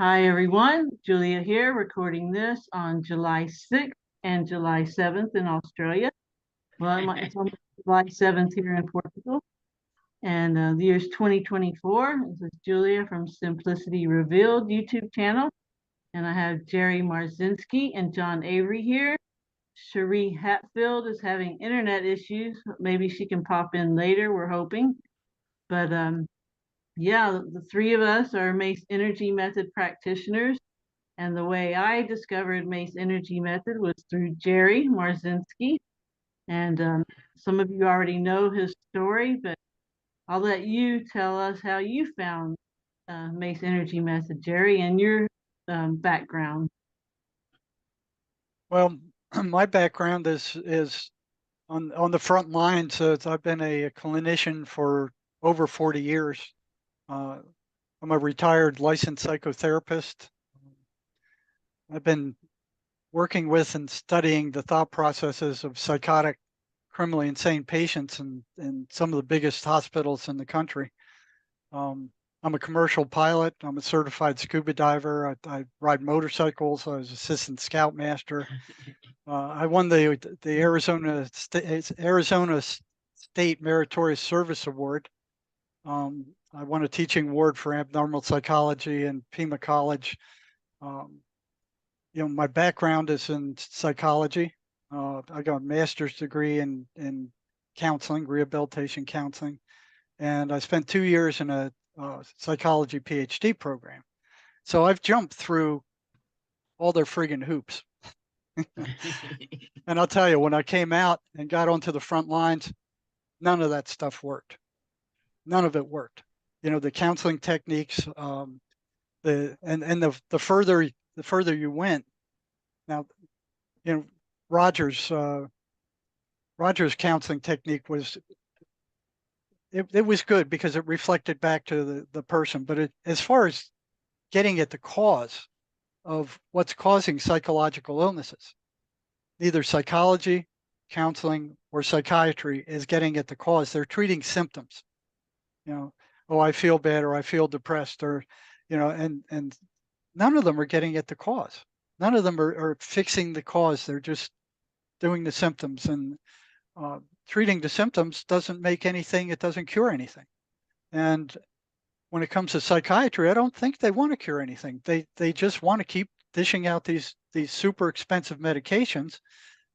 Hi, everyone. Julia here, recording this on July 6th and July 7th in Australia. Well, it's almost July 7th here in Portugal. And the year's 2024. This is Julia from Simplicity Revealed YouTube channel. And I have Jerry Marzinsky and John Avery here. Cherie Hatfield is having internet issues. Maybe she can pop in later, we're hoping. But yeah, the three of us are Mace Energy Method practitioners. And the way I discovered Mace Energy Method was through Jerry Marzinsky. And some of you already know his story, but I'll let you tell us how you found Mace Energy Method, Jerry, and your background. Well, my background is on the front line. So I've been a clinician for over 40 years. I'm a retired licensed psychotherapist. I've been working with and studying the thought processes of psychotic, criminally insane patients in some of the biggest hospitals in the country. I'm a commercial pilot. I'm a certified scuba diver. I ride motorcycles. I was assistant scoutmaster. I won the Arizona State Meritorious Service Award. I won a teaching award for abnormal psychology in Pima College. Um, my background is in psychology. I got a master's degree in counseling, rehabilitation counseling, and I spent 2 years in a psychology PhD program. So I've jumped through all their friggin' hoops. And I'll tell you, when I came out and got onto the front lines, none of that stuff worked. None of it worked. The counseling techniques, the further you went. Now, you know, Rogers Rogers' counseling technique was it was good because it reflected back to the person. But as far as getting at the cause of what's causing psychological illnesses, neither psychology, counseling, or psychiatry is getting at the cause. They're treating symptoms. Oh, I feel bad, or I feel depressed, or and none of them are getting at the cause. None of them are fixing the cause. They're just doing the symptoms, and treating the symptoms doesn't make anything. It doesn't cure anything. And when it comes to psychiatry, I don't think they want to cure anything. They just want to keep dishing out these super expensive medications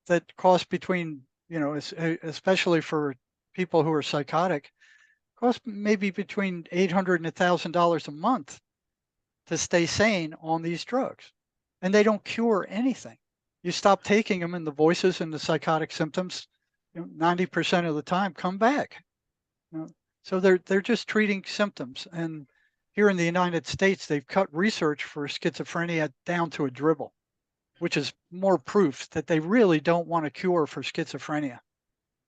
that cost between, especially for people who are psychotic, cost maybe between $800 and $1,000 a month to stay sane on these drugs. And they don't cure anything. You stop taking them and the voices and the psychotic symptoms, 90% of the time come back. So they're just treating symptoms. And here in the United States, they've cut research for schizophrenia down to a dribble, which is more proof that they really don't want a cure for schizophrenia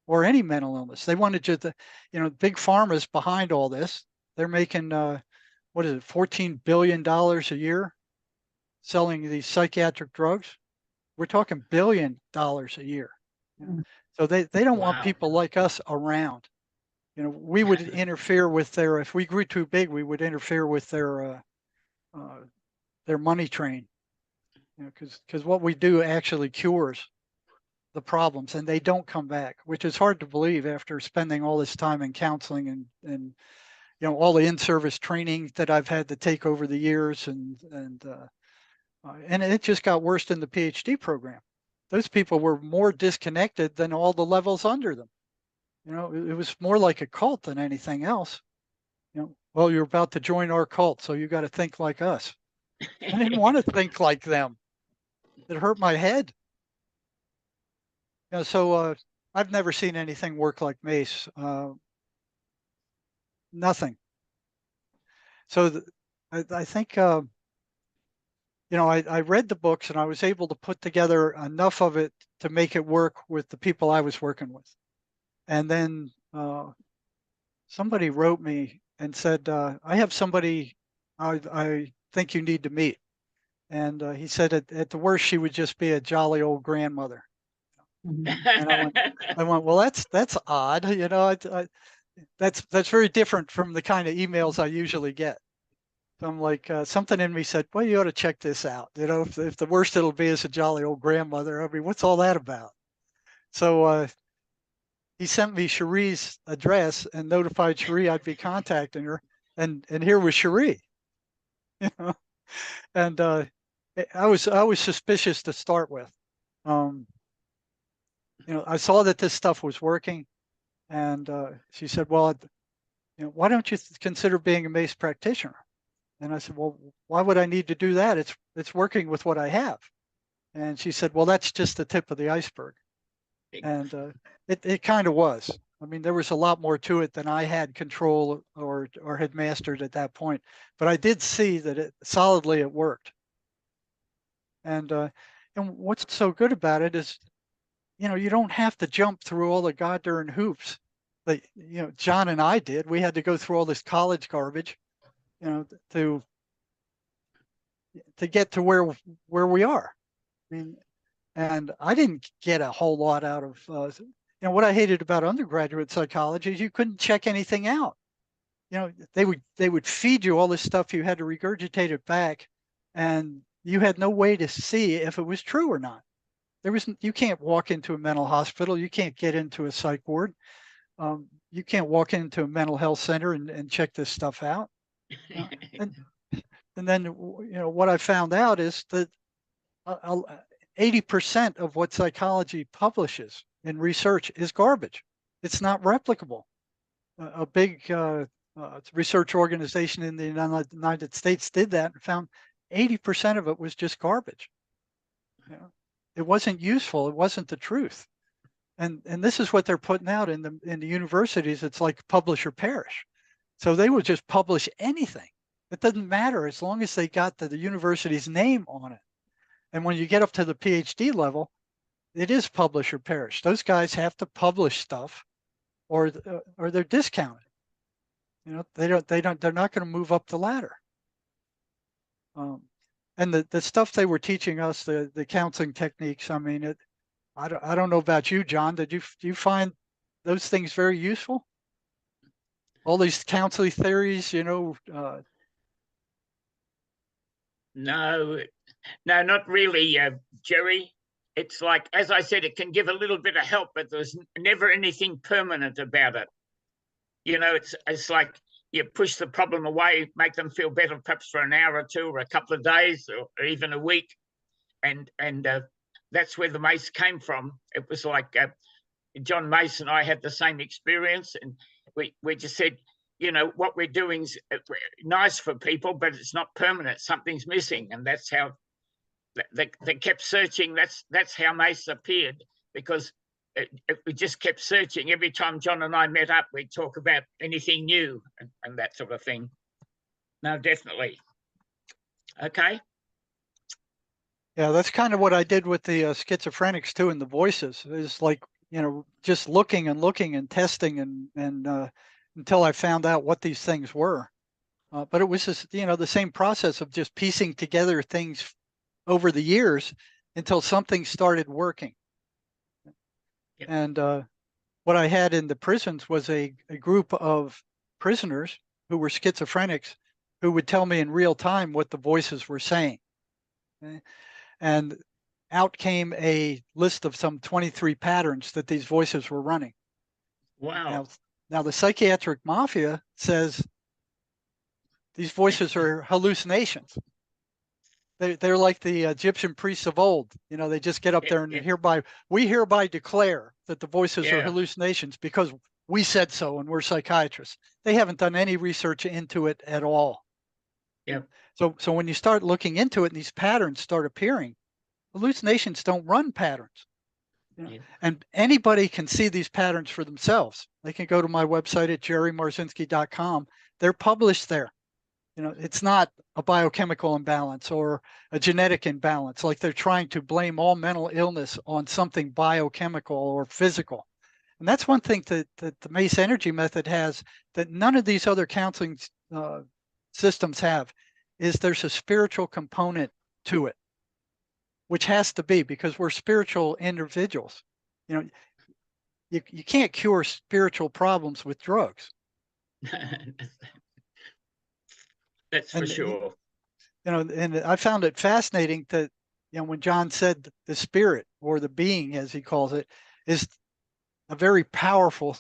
or any mental illness. They want to just, big pharma's behind all this. They're making, what is it, $14 billion a year selling these psychiatric drugs. We're talking $1 billion a year. So they don't want people like us around. We would interfere with if we grew too big, we would interfere with their money train. Because what we do actually cures the problems, and they don't come back, which is hard to believe after spending all this time in counseling and all the in-service training that I've had to take over the years, and it just got worse in the PhD program. Those people were more disconnected than all the levels under them. It was more like a cult than anything else. Well, you're about to join our cult, so you got to think like us. I didn't want to think like them. It hurt my head. So I've never seen anything work like Mace. Nothing. So I think, I read the books and I was able to put together enough of it to make it work with the people I was working with. And then somebody wrote me and said, I have somebody I think you need to meet. And he said, at the worst, she would just be a jolly old grandmother. And I went, well, that's odd. That's very different from the kind of emails I usually get. So I'm like, something in me said, well, you ought to check this out. You know, if the worst it'll be is a jolly old grandmother, I mean, what's all that about? So he sent me Cherie's address and notified Cherie I'd be contacting her. And here was Cherie, you know, and I was suspicious to start with. Um, you know, I saw that this stuff was working, and she said, well, you know, why don't you consider being a Mace practitioner? And I said, well, why would I need to do that? It's working with what I have. And she said, well, that's just the tip of the iceberg. And it kind of was. I mean, there was a lot more to it than I had control or had mastered at that point. But I did see that it solidly it worked. And what's so good about it is, you know, you don't have to jump through all the goddamn hoops that, you know, John and I did. We had to go through all this college garbage, you know, to get to where we are. I mean, and I didn't get a whole lot out of, you know, what I hated about undergraduate psychology is you couldn't check anything out. You know, they would feed you all this stuff, you had to regurgitate it back, and you had no way to see if it was true or not. You can't walk into a mental hospital, you can't get into a psych ward, you can't walk into a mental health center and check this stuff out. Uh, and and then, you know, what I found out is that 80% of what psychology publishes in research is garbage. It's not replicable. A big research organization in the United States did that and found 80% of it was just garbage. You know, it wasn't useful. It wasn't the truth. And this is what they're putting out in the universities. It's like publish or perish. So they would just publish anything. It doesn't matter as long as they got the university's name on it. And when you get up to the PhD level, it is publish or perish. Those guys have to publish stuff, or they're discounted. You know, they're not going to move up the ladder. And the stuff they were teaching us, the counseling techniques. I mean, I don't know about you, John. Do you find those things very useful? All these counseling theories, you know. No, not really, Jerry. It's like, as I said, it can give a little bit of help, but there's never anything permanent about it. You know, it's like you push the problem away, make them feel better, perhaps for an hour or two, or a couple of days, or even a week, and that's where the Mace came from. It was like John Mace and I had the same experience, and we just said, you know, what we're doing is nice for people, but it's not permanent. Something's missing, and that's how they kept searching. That's how Mace appeared, because we just kept searching. Every time John and I met up, we'd talk about anything new and that sort of thing. No, definitely. Okay. Yeah, that's kind of what I did with the schizophrenics too, and the voices. Is like, you know, just looking and testing and until I found out what these things were. But it was just, you know, the same process of just piecing together things over the years until something started working. Yep. And what I had in the prisons was a group of prisoners who were schizophrenics who would tell me in real time what the voices were saying. And out came a list of some 23 patterns that these voices were running. Wow. Now the psychiatric mafia says these voices are hallucinations. They're like the Egyptian priests of old. You know, they just get up there and we hereby declare that the voices are hallucinations because we said so and we're psychiatrists. They haven't done any research into it at all. Yeah. So when you start looking into it and these patterns start appearing, hallucinations don't run patterns. You know? And anybody can see these patterns for themselves. They can go to my website at jerrymarzinsky.com. They're published there. You know, it's not a biochemical imbalance or a genetic imbalance, like they're trying to blame all mental illness on something biochemical or physical. And that's one thing that the Mace energy method has that none of these other counseling systems have, is there's a spiritual component to it, which has to be, because we're spiritual individuals. You know, you can't cure spiritual problems with drugs. That's for And sure. and I found it fascinating that, when John said the spirit or the being, as he calls it, is a very powerful,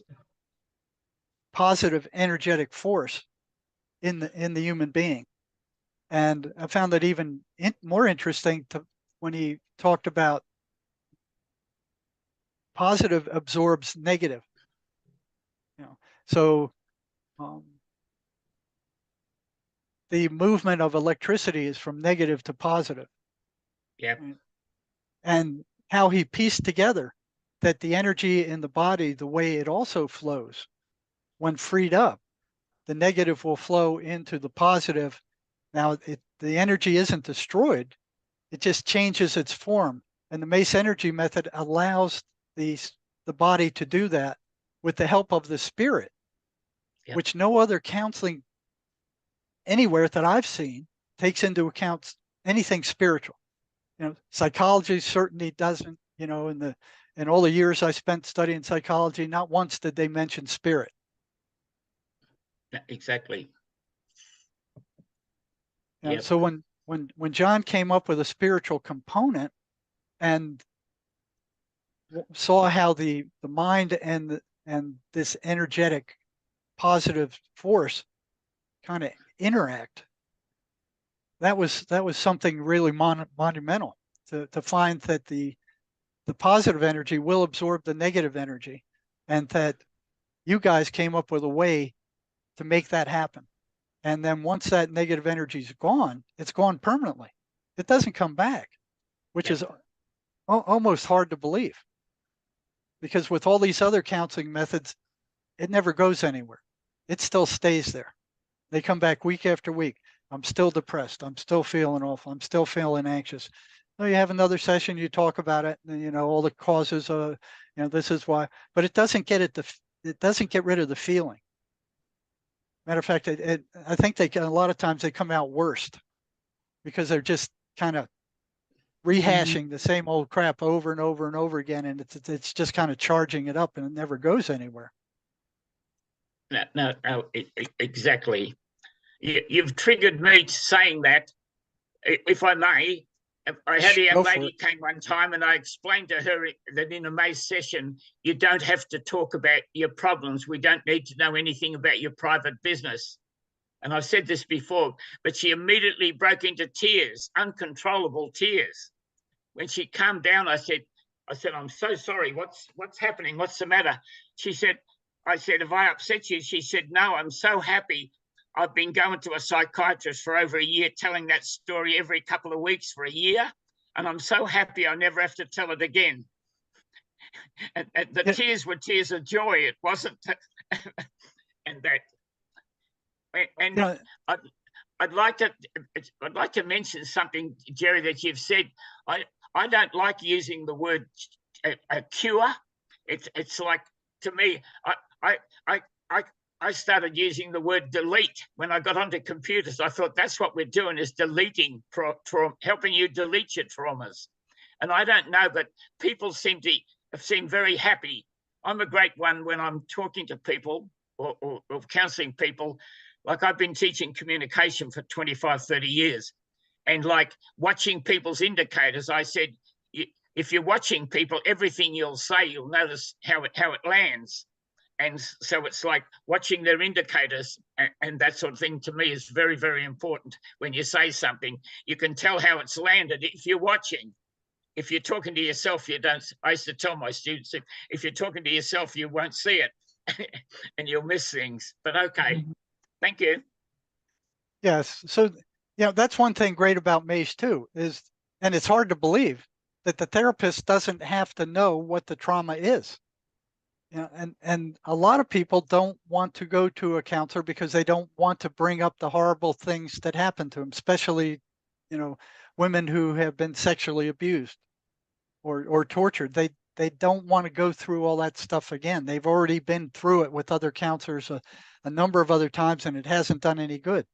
positive, energetic force in the human being. And I found that even more interesting when he talked about positive absorbs negative. So the movement of electricity is from negative to positive. Yeah. Right? And how he pieced together that the energy in the body, the way it also flows, when freed up, the negative will flow into the positive. Now, the energy isn't destroyed, it just changes its form. And the Mace energy method allows the body to do that with the help of the spirit, Yep. which no other counseling anywhere that I've seen takes into account anything spiritual. Psychology certainly doesn't. In all the years I spent studying psychology, not once did they mention spirit. Exactly. Yep. So when John came up with a spiritual component and saw how the mind and this energetic positive force kind of interact, that was something really monumental to find that the positive energy will absorb the negative energy, and that you guys came up with a way to make that happen. And then once that negative energy is gone, it's gone permanently. It doesn't come back, which is almost hard to believe, because with all these other counseling methods, it never goes anywhere. It still stays there. They come back week after week. I'm still depressed. I'm still feeling awful. I'm still feeling anxious. So you have another session, you talk about it, and all the causes of, this is why, but it doesn't get it doesn't get rid of the feeling. Matter of fact, I think a lot of times they come out worse because they're just kind of rehashing the same old crap over and over and over again, and it's just kind of charging it up, and it never goes anywhere. No, exactly. You've triggered me saying that, if I may. I had a young lady came one time, and I explained to her that in a Mace session, you don't have to talk about your problems. We don't need to know anything about your private business. And I've said this before, but she immediately broke into tears, uncontrollable tears. When she calmed down, I said, I'm so sorry. What's happening? What's the matter? I said, have I upset you? She said, no, I'm so happy. I've been going to a psychiatrist for over a year, telling that story every couple of weeks for a year. And I'm so happy I never have to tell it again. And the tears were tears of joy. It wasn't. And I'd like to mention something, Jerry, that you've said. I don't like using the word a cure. It's like, to me, I started using the word delete when I got onto computers. I thought that's what we're doing, is deleting trauma, helping you delete your traumas. And I don't know, but people seem very happy. I'm a great one when I'm talking to people or counseling people. Like, I've been teaching communication for 25, 30 years. And like watching people's indicators, I said, if you're watching people, everything you'll say, you'll notice how it lands. And so it's like watching their indicators, and that sort of thing to me is very, very important. When you say something, you can tell how it's landed if you're watching. If you're talking to yourself, you don't. I used to tell my students, if you're talking to yourself, you won't see it and you'll miss things. But okay, thank you. Yes. So, that's one thing great about Mace too, and it's hard to believe that the therapist doesn't have to know what the trauma is. And a lot of people don't want to go to a counselor because they don't want to bring up the horrible things that happen to them, especially, women who have been sexually abused or tortured. They don't want to go through all that stuff again. They've already been through it with other counselors a number of other times, and it hasn't done any good.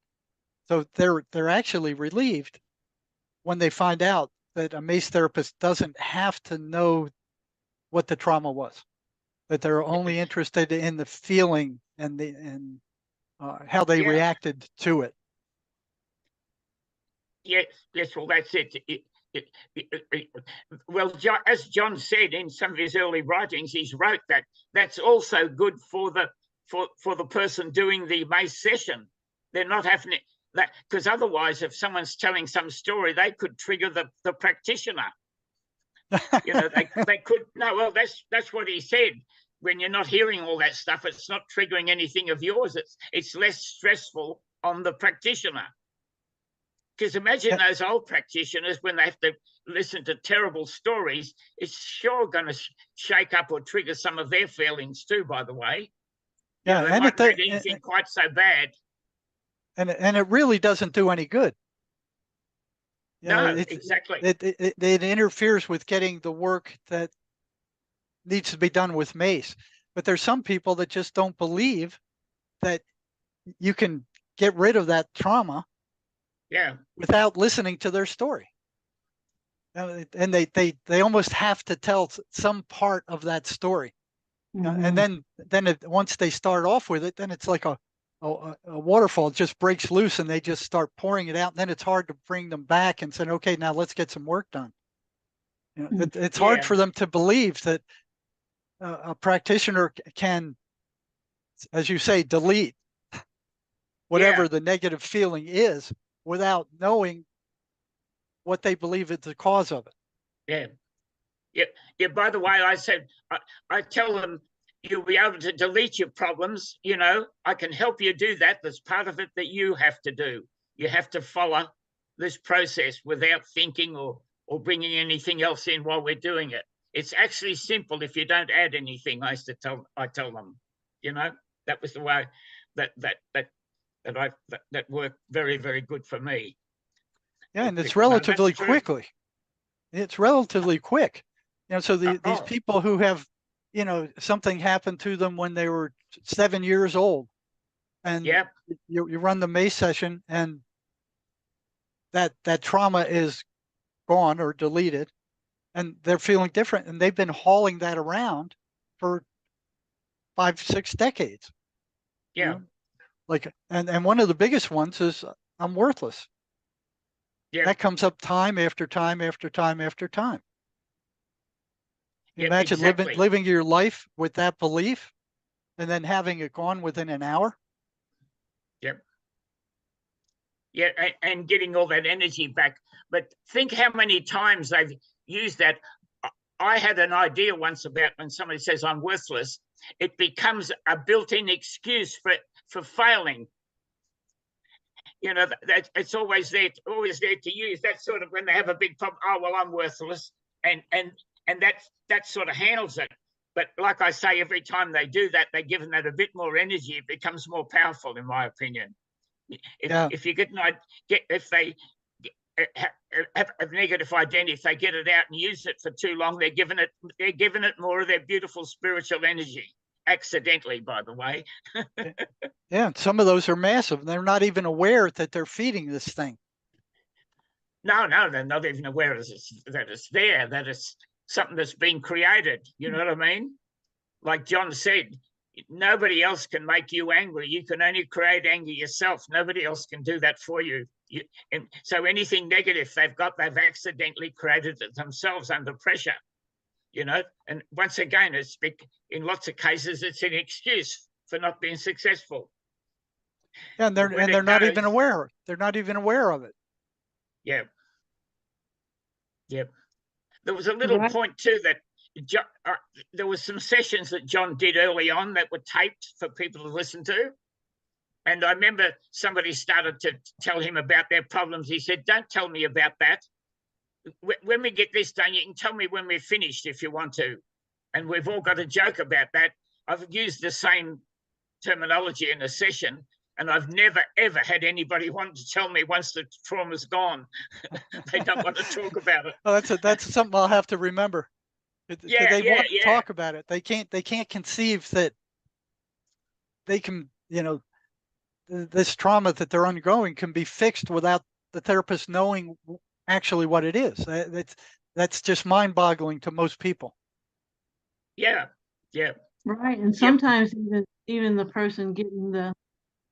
So they're actually relieved when they find out that a Mace therapist doesn't have to know what the trauma was, that they're only interested in the feeling and how they reacted to it. Yeah, yes, well, that's it. Well, as John said in some of his early writings, he's wrote that that's also good for the person doing the Mace session. They're not having it that, because otherwise, if someone's telling some story, they could trigger the practitioner. You know, they could. No, well, that's what he said. When you're not hearing all that stuff, it's not triggering anything of yours. It's less stressful on the practitioner. Because imagine those old practitioners, when they have to listen to terrible stories, it's sure going to shake up or trigger some of their feelings too, by the way. Yeah, they might read anything quite so bad. And it really doesn't do any good. No, exactly. It interferes with getting the work that needs to be done with Mace. But there's some people that just don't believe that you can get rid of that trauma without listening to their story. And they almost have to tell some part of that story. And then once they start off with it, then it's like a waterfall. It just breaks loose and they just start pouring it out. And then it's hard to bring them back and say, okay, now let's get some work done. It's hard for them to believe that a practitioner can, as you say, delete whatever the negative feeling is without knowing what they believe is the cause of it. Yeah. By the way, I said, I tell them, you'll be able to delete your problems. You know, I can help you do that. There's part of it that you have to do. You have to follow this process without thinking or bringing anything else in while we're doing it. It's actually simple if you don't add anything. I tell them, you know, that was the way that worked very, very good for me. Yeah, and it's relatively quickly. It's relatively quick. You know, so these people who have, you know, something happened to them when they were 7 years old, and you run the Mace session, and that trauma is gone or deleted, and they're feeling different, and they've been hauling that around for 5-6 decades. Yeah. You know? Like, and one of the biggest ones is I'm worthless. Yeah. That comes up time after time after time after time. Imagine living your life with that belief and then having it gone within an hour. Yep. Yeah, and getting all that energy back. But think how many times they've used that. I had an idea once about when somebody says I'm worthless, it becomes a built-in excuse for failing. You know, that it's always there to use. That's sort of when they have a big problem. Oh, well, I'm worthless, and that sort of handles it. But like I say, every time they do that, they're given that a bit more energy. It becomes more powerful, in my opinion. If you if they have a negative identity, if they get it out and use it for too long, they're giving it more of their beautiful spiritual energy. Accidentally, by the way. Yeah, some of those are massive. They're not even aware that they're feeding this thing. No, they're not even aware that it's there, that it's something that's been created. You know what I mean? Like John said, nobody else can make you angry. You can only create anger yourself. Nobody else can do that for you. And so anything negative they've accidentally created it themselves under pressure. You know, and once again, in lots of cases, it's an excuse for not being successful. Yeah, and they're not even aware. They're not even aware of it. Yeah. There was a little point too that there was some sessions that John did early on that were taped for people to listen to. And I remember somebody started to tell him about their problems. He said, "Don't tell me about that. When we get this done, you can tell me when we're finished if you want to." And we've all got a joke about that. I've used the same terminology in a session, and I've never, ever had anybody want to tell me once the trauma's gone. They don't want to talk about it. Well, that's something I'll have to remember. They want to talk about it. They can't conceive that they can, you know, this trauma that they're undergoing can be fixed without the therapist knowing actually what it is. That's just mind-boggling to most people. Yeah. Right, and sometimes even the person getting the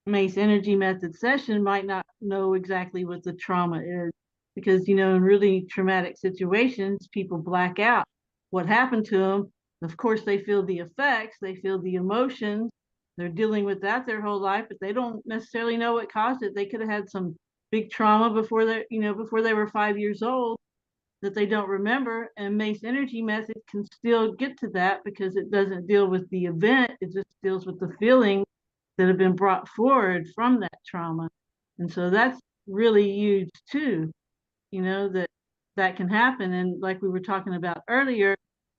Mace energy method session might not know exactly what the trauma is. because, you know, in really traumatic situations, people black out what happened to them. Of course, they feel the effects, they feel the emotions, they're dealing with that their whole life, but they don't necessarily know what caused it. They could have had some big trauma before they, you know, before they were 5 years old that they don't remember. And Mace energy method can still get to that because it doesn't deal with the event, it just deals with the feelings that have been brought forward from that trauma. And so that's really huge too, you know, that that can happen. And like we were talking about earlier,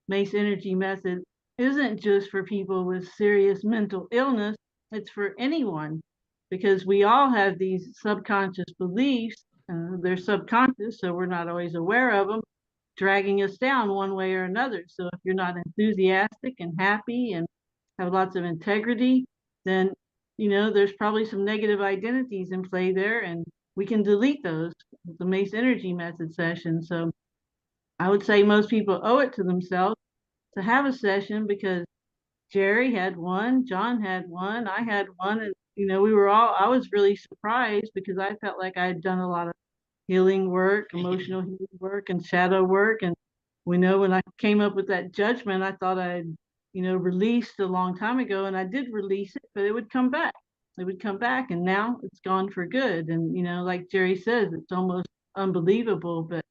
Mace energy method isn't just for people with serious mental illness, it's for anyone, because we all have these subconscious beliefs. They're subconscious, so we're not always aware of them, dragging us down one way or another. So if you're not enthusiastic and happy and have lots of integrity, then, you know, there's probably some negative identities in play there, and we can delete those with the Mace energy method session. So I would say most people owe it to themselves to have a session, because Jerry had one, John had one, I had one, and, you know, we were all, I was really surprised because I felt like I had done a lot of healing work, emotional healing work, and shadow work. And we know when I came up with that judgment, I thought I had, you know, released a long time ago, and I did release it, but it would come back. It would come back, and now it's gone for good. And, you know, like Jerry says, it's almost unbelievable, but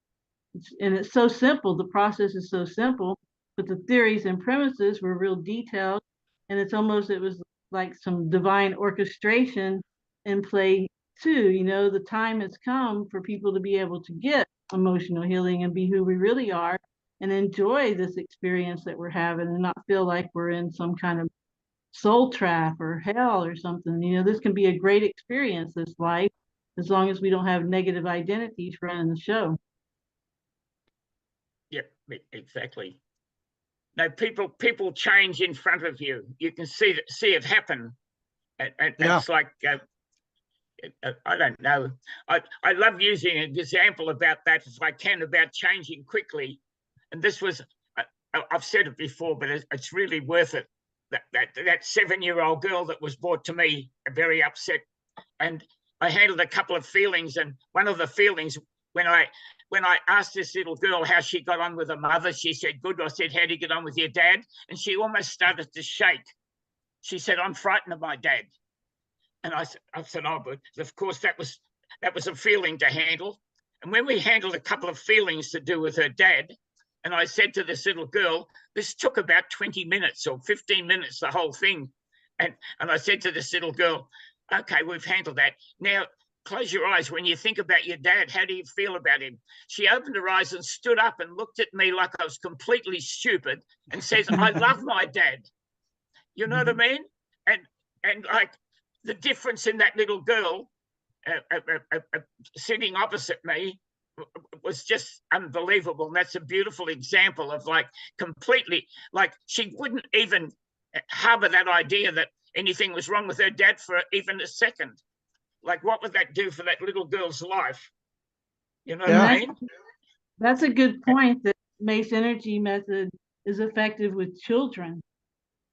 it's so simple. The process is so simple, but the theories and premises were real detailed. And it's almost, it was like some divine orchestration in play too. You know, the time has come for people to be able to get emotional healing and be who we really are and enjoy this experience that we're having and not feel like we're in some kind of soul trap or hell or something. You know, this can be a great experience, this life, as long as we don't have negative identities running the show. Yep, exactly. No, people change in front of you. You can see it happen, and Yeah. it's like I don't know. I love using an example about that if I can, about changing quickly. And this was, I've said it before, but it's really worth it. That 7-year-old girl that was brought to me very upset, and I handled a couple of feelings, and one of the feelings, when I asked this little girl how she got on with her mother, she said, good. I said, how do you get on with your dad? And she almost started to shake. She said, I'm frightened of my dad. And I said, oh, but of course that was a feeling to handle. And when we handled a couple of feelings to do with her dad, and I said to this little girl, this took about 20 minutes or 15 minutes, the whole thing. And I said to this little girl, okay, we've handled that. Now, close your eyes. When you think about your dad, how do you feel about him? She opened her eyes and stood up and looked at me like I was completely stupid and says, I love my dad. You know what I mean? And like the difference in that little girl sitting opposite me was just unbelievable. And that's a beautiful example of like completely, like she wouldn't even harbor that idea that anything was wrong with her dad for even a second. Like, what would that do for that little girl's life? You know what I mean? That's a good point, that Mace energy method is effective with children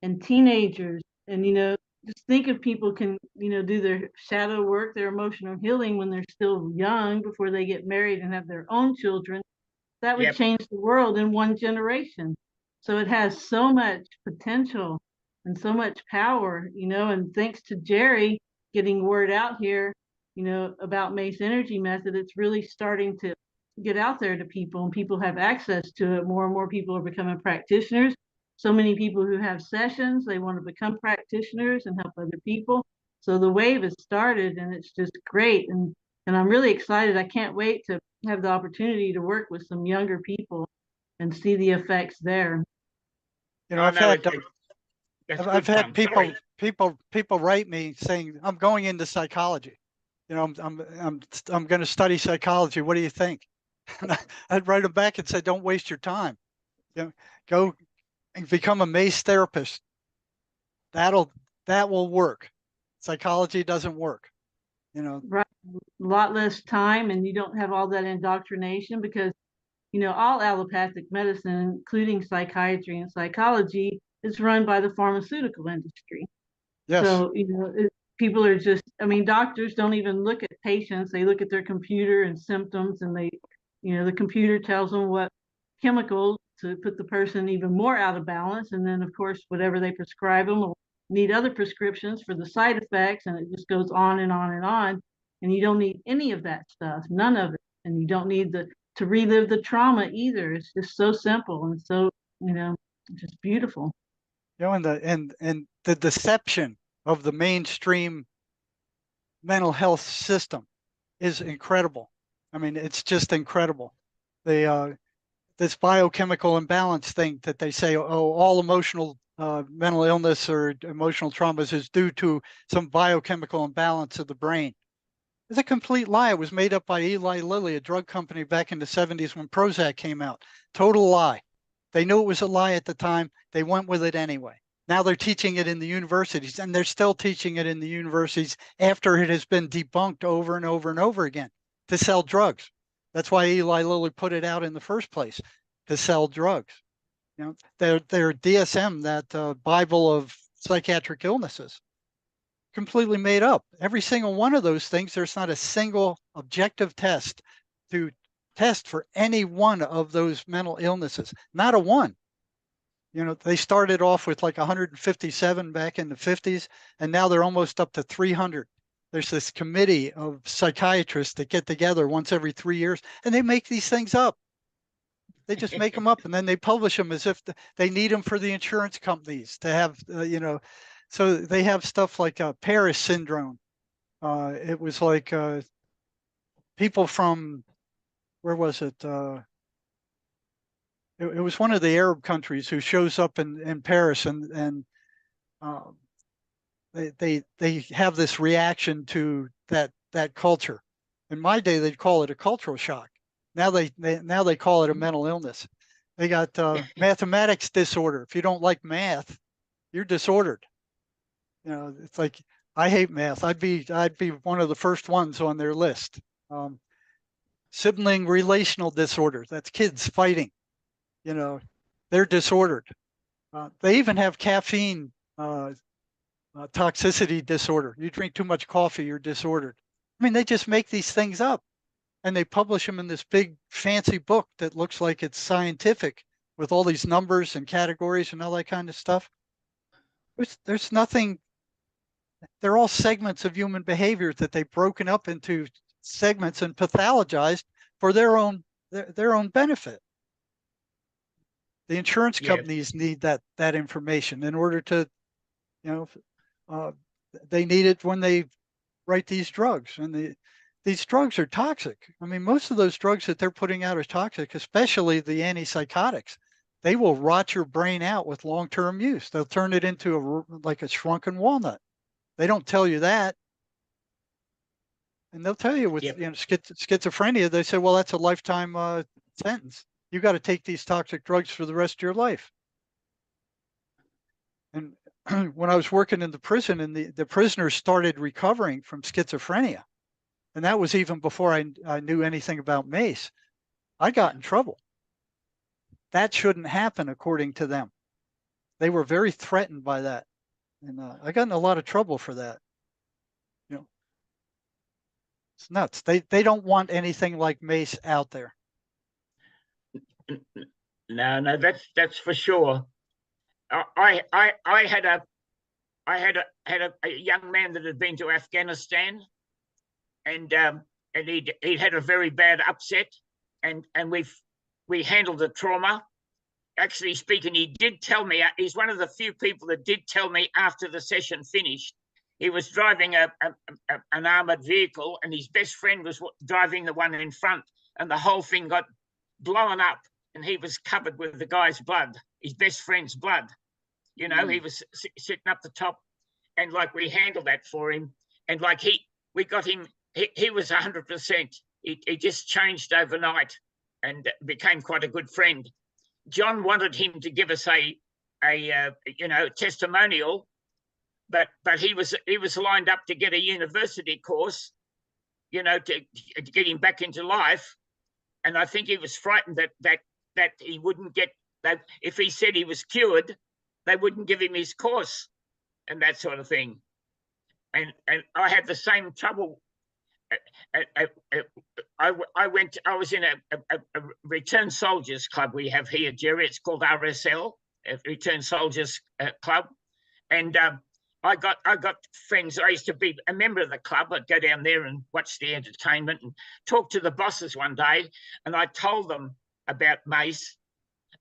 and teenagers. And, you know, just think if people can, you know, do their shadow work, their emotional healing when they're still young before they get married and have their own children, that would change the world in one generation. So it has so much potential and so much power, you know, and thanks to Jerry getting word out here, you know, about Mace energy method, it's really starting to get out there to people, and people have access to it. More and more people are becoming practitioners. So many people who have sessions, they want to become practitioners and help other people. So the wave has started, and it's just great. And I'm really excited. I can't wait to have the opportunity to work with some younger people and see the effects there. You know, I've had people write me saying, I'm going into psychology. You know, I'm going to study psychology. What do you think? And I'd write them back and say, don't waste your time. You know, go and become a Mace therapist. That will work. Psychology doesn't work. You know, right? A lot less time, and you don't have all that indoctrination, because, you know, all allopathic medicine, including psychiatry and psychology, is run by the pharmaceutical industry. yes. So, you know, people are just, I mean, doctors don't even look at patients. They look at their computer and symptoms, and the computer tells them what chemical to put the person even more out of balance. And then, of course, whatever they prescribe them will need other prescriptions for the side effects. And it just goes on and on and on. And you don't need any of that stuff, none of it. And you don't need to relive the trauma either. It's just so simple and so, just beautiful. And the deception of the mainstream mental health system is incredible. I mean, it's just incredible. This biochemical imbalance thing that they say, oh, all emotional mental illness or emotional traumas is due to some biochemical imbalance of the brain. It's a complete lie. It was made up by Eli Lilly, a drug company back in the 70s when Prozac came out. Total lie. They knew it was a lie at the time. They went with it anyway. Now they're teaching it in the universities, and they're still teaching it in the universities after it has been debunked over and over and over again to sell drugs. That's why Eli Lilly put it out in the first place, to sell drugs. Their DSM, that Bible of psychiatric illnesses, completely made up. Every single one of those things, there's not a single objective test to test for any one of those mental illnesses. Not a one. They started off with like 157 back in the 50s, and now they're almost up to 300. There's this committee of psychiatrists that get together once every 3 years, and they make these things up. They just make them up, and then they publish them as if they need them for the insurance companies to have, so they have stuff like Paris syndrome. It was like people from, where was it? It was one of the Arab countries who shows up in Paris, and they have this reaction to that culture. In my day, they'd call it a cultural shock. Now they call it a mental illness. They got mathematics disorder. If you don't like math, you're disordered. It's like, I hate math. I'd be one of the first ones on their list. Sibling relational disorder. That's kids fighting. They're disordered. They even have caffeine toxicity disorder. You drink too much coffee, you're disordered. I mean, they just make these things up, and they publish them in this big fancy book that looks like it's scientific with all these numbers and categories and all that kind of stuff. There's nothing. They're all segments of human behavior that they've broken up into segments and pathologized for their own benefit. The insurance companies need that information in order to, they need it when they write these drugs, and these drugs are toxic. I mean, most of those drugs that they're putting out are toxic, especially the antipsychotics. They will rot your brain out with long-term use. They'll turn it into like a shrunken walnut. They don't tell you that. And they'll tell you with schizophrenia, they say, well, that's a lifetime sentence. You got to take these toxic drugs for the rest of your life. And when I was working in the prison, and the prisoners started recovering from schizophrenia, and that was even before I knew anything about Mace, I got in trouble. That shouldn't happen, according to them. They were very threatened by that. And I got in a lot of trouble for that. It's nuts. They don't want anything like Mace out there. No, that's for sure. I had a young man that had been to Afghanistan, and he'd had a very bad upset, and we handled the trauma. Actually speaking, he did tell me, he's one of the few people that did tell me after the session finished. He was driving an armored vehicle, and his best friend was driving the one in front, and the whole thing got blown up, and he was covered with the guy's blood, his best friend's blood. He was sitting up the top, and like we handled that for him, and like we got him. He was 100%. He just changed overnight and became quite a good friend. John wanted him to give us a testimonial, but he was lined up to get a university course, to get him back into life, and I think he was frightened that he wouldn't get that. If he said he was cured, they wouldn't give him his course and that sort of thing. and I had the same trouble. I was in a returned soldiers club we have here, Jerry. It's called RSL, Returned Soldiers Club, and I got friends. I used to be a member of the club. I'd go down there and watch the entertainment and talk to the bosses one day. And I told them about Mace,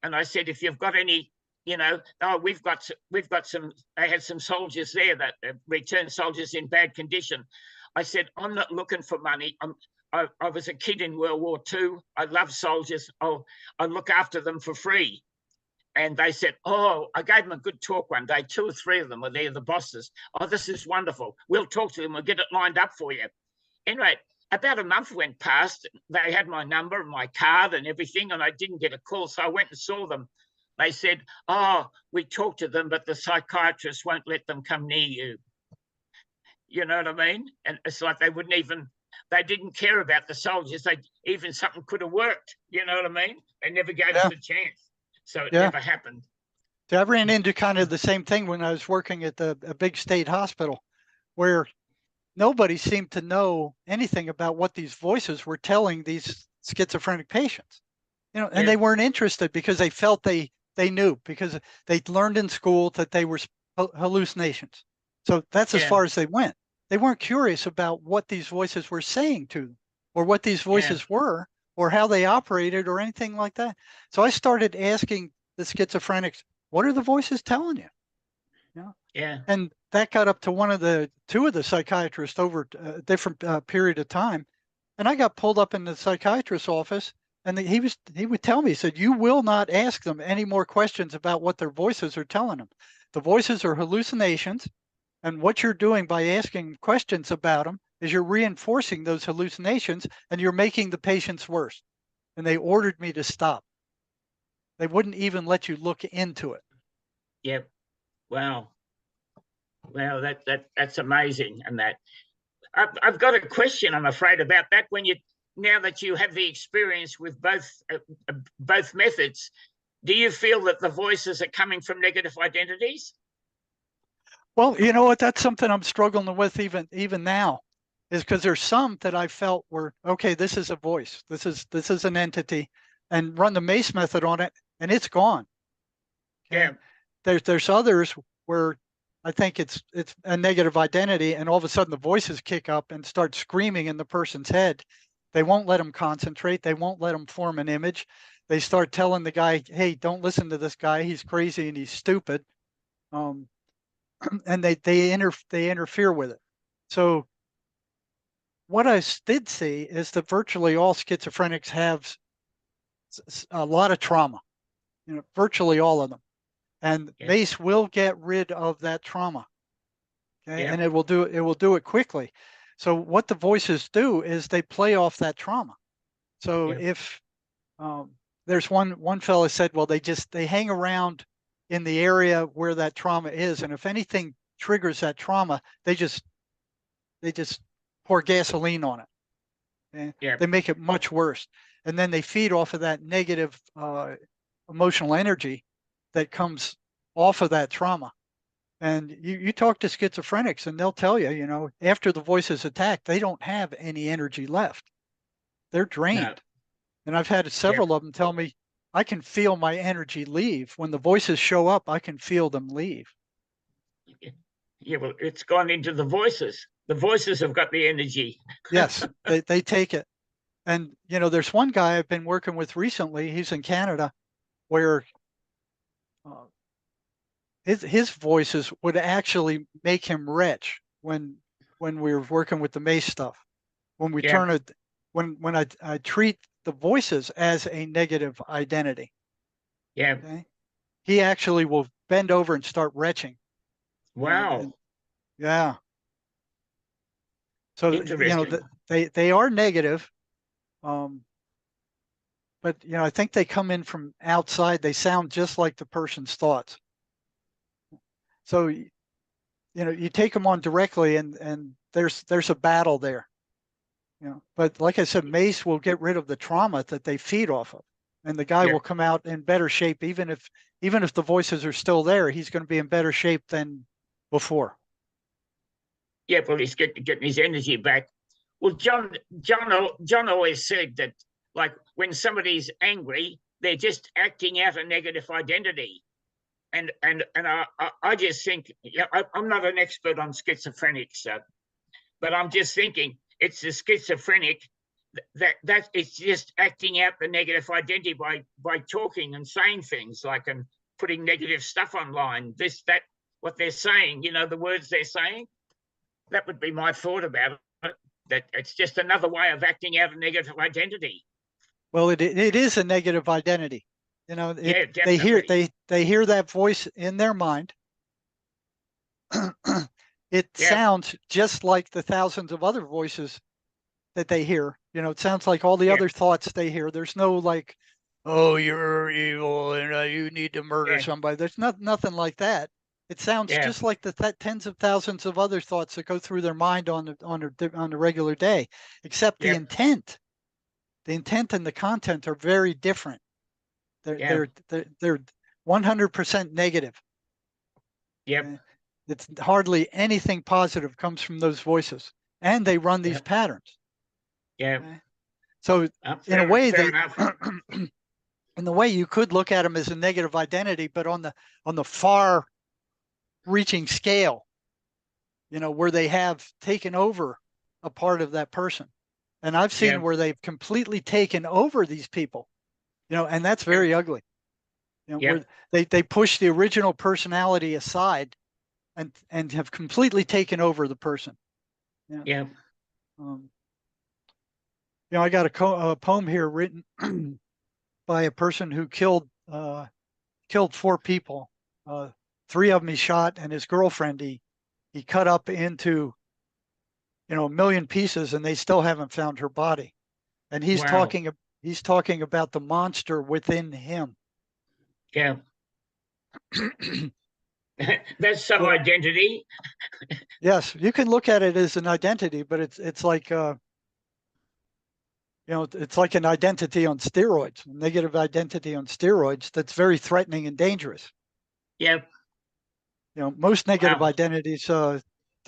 and I said, if you've got any, we've got some. They had some soldiers there that returned soldiers in bad condition. I said, I'm not looking for money. I was a kid in World War II. I love soldiers. I'll look after them for free. And they said, oh, I gave them a good talk one day. 2 or 3 of them were there, the bosses. Oh, this is wonderful. We'll talk to them. We'll get it lined up for you. Anyway, about a month went past. They had my number and my card and everything, and I didn't get a call. So I went and saw them. They said, oh, we talked to them, but the psychiatrist won't let them come near you. You know what I mean? And it's like they didn't care about the soldiers. Even something could have worked. You know what I mean? They never gave us a chance. So it never happened. So I ran into kind of the same thing when I was working at a big state hospital, where nobody seemed to know anything about what these voices were telling these schizophrenic patients. And they weren't interested because they felt they knew, because they learned in school that they were hallucinations. So that's as far as they went. They weren't curious about what these voices were saying to them, or what these voices were, or how they operated, or anything like that. So I started asking the schizophrenics, what are the voices telling you? And that got up to two of the psychiatrists over a different period of time. And I got pulled up in the psychiatrist's office, and he would tell me, he said, you will not ask them any more questions about what their voices are telling them. The voices are hallucinations. And what you're doing by asking questions about them is you're reinforcing those hallucinations, and you're making the patients worse. And they ordered me to stop. They wouldn't even let you look into it. Yep. Wow. Well, that's amazing. And that I've got a question, I'm afraid, about that. Now that you have the experience with both methods, do you feel that the voices are coming from negative identities? Well, you know what? That's something I'm struggling with even now, is because there's some that I felt were, okay, this is a voice. This is an entity, and run the Mace method on it, and it's gone. Okay? Yeah. There's others where I think it's a negative identity, and all of a sudden the voices kick up and start screaming in the person's head. They won't let them concentrate. They won't let them form an image. They start telling the guy, hey, don't listen to this guy. He's crazy and he's stupid. And they interfere with it. So what I did see is that virtually all schizophrenics have a lot of trauma, virtually all of them. And Mace will get rid of that trauma. Okay. And it will do it quickly. So what the voices do is they play off that trauma. So if there's one fellow said, well, they hang around in the area where that trauma is, and if anything triggers that trauma, they just pour gasoline on it. They make it much worse, and then they feed off of that negative emotional energy that comes off of that trauma. And you talk to schizophrenics, and they'll tell you, after the voice is attacked, they don't have any energy left. They're drained. No. And I've had several of them tell me, I can feel my energy leave. When the voices show up, I can feel them leave. Yeah, well, it's gone into the voices. The voices have got the energy. Yes, they take it. And, there's one guy I've been working with recently. He's in Canada, where his voices would actually make him retch when we were working with the Mace stuff. When we turn it, when I treat the voices as a negative identity. Yeah. Okay? He actually will bend over and start retching. Wow. Yeah. So, they are negative. But, I think they come in from outside. They sound just like the person's thoughts. So, you take them on directly, and there's a battle there. But like I said, Mace will get rid of the trauma that they feed off of, and the guy will come out in better shape. Even if the voices are still there, he's going to be in better shape than before. Yeah, well, he's getting his energy back. Well, John always said that, like, when somebody's angry, they're just acting out a negative identity. And I just think, yeah, I'm not an expert on schizophrenics, but I'm just thinking it's the schizophrenic that it's just acting out the negative identity by talking and saying things like, and putting negative stuff online. This, that, what they're saying, the words they're saying. That would be my thought about it. That it's just another way of acting out a negative identity. Well, it is a negative identity. Yeah, they hear definitely. they hear that voice in their mind. It Yeah. sounds just like the thousands of other voices that they hear. It sounds like all the Yeah. other thoughts they hear. There's no like, oh, you're evil and you need to murder Yeah. somebody. There's nothing like that. It sounds Yeah. just like the tens of thousands of other thoughts that go through their mind on a regular day, except Yeah. the intent and the content are very different. Yeah. They're 100% negative. Yep. It's hardly anything positive comes from those voices, and they run these Yep. patterns. Yeah. Okay? So in a Fair, way, fair enough. in the way you could look at them as a negative identity, but on the far reaching scale, where they have taken over a part of that person. And I've seen Yeah. where they've completely taken over these people, and that's very ugly. Yep. Where they push the original personality aside and have completely taken over the person. Yeah. I got a poem here written by a person who killed 4 people. 3 of them he shot, and his girlfriend he cut up into a million pieces, and they still haven't found her body. And he's Wow. talking about the monster within him. Yeah. That's some identity. Yes, you can look at it as an identity, but it's like it's like an identity on steroids, a negative identity on steroids that's very threatening and dangerous. Yep. Most negative Wow. identities that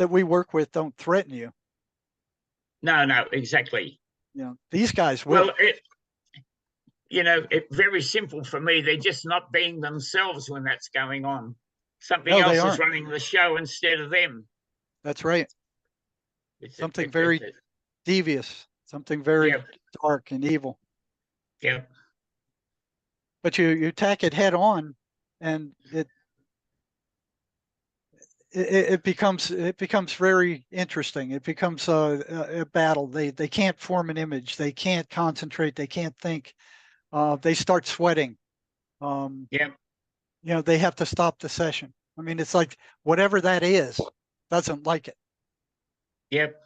we work with don't threaten you. No, exactly. These guys will. Well, it's very simple for me. They're just not being themselves when that's going on. Something No, they else is aren't. running the show instead of them. That's right. Something very devious, something very dark and evil. Yeah. But you attack it head on, and it becomes very interesting. It becomes a battle. They can't form an image. They can't concentrate. They can't think. They start sweating. Yeah. They have to stop the session. I mean, it's like whatever that is doesn't like it. Yep.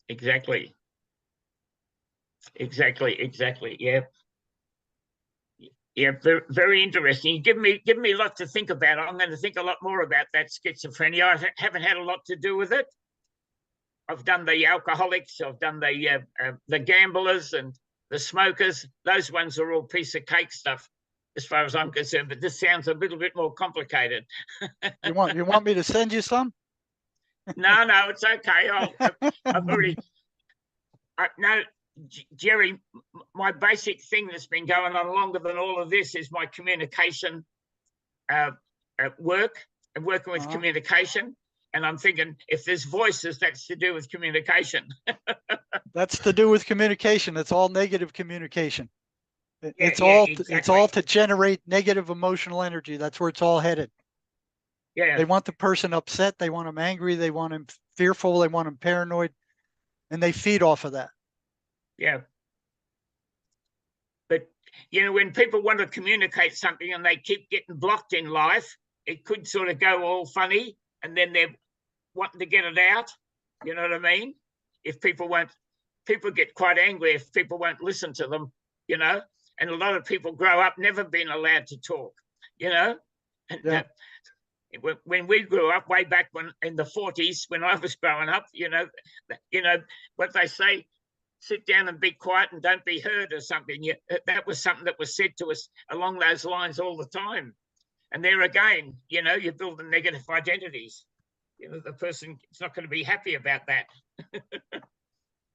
Exactly. Yep. Yeah, very, very interesting. You give me a lot to think about. I'm going to think a lot more about that schizophrenia. I haven't had a lot to do with it. I've done the alcoholics, I've done the gamblers and the smokers. Those ones are all piece of cake stuff, as far as I'm concerned. But this sounds a little bit more complicated. You want me to send you some? No, it's okay. I've already. No, Jerry, my basic thing that's been going on longer than all of this is my communication work and working with communication. And I'm thinking, if there's voices, that's to do with communication. That's to do with communication. It's all negative communication. It's exactly. all to generate negative emotional energy. That's where it's all headed. Yeah. They want the person upset. They want them angry. They want them fearful. They want them paranoid, and they feed off of that. Yeah. But, when people want to communicate something and they keep getting blocked in life, it could sort of go all funny, and then they're wanting to get it out. You know what I mean? If people get quite angry if people won't listen to them, and a lot of people grow up never being allowed to talk, And, when we grew up way back in the 40s, when I was growing up, what they say, sit down and be quiet and don't be heard or something. That was something that was said to us along those lines all the time. And there again, you're building negative identities. the person is not going to be happy about that.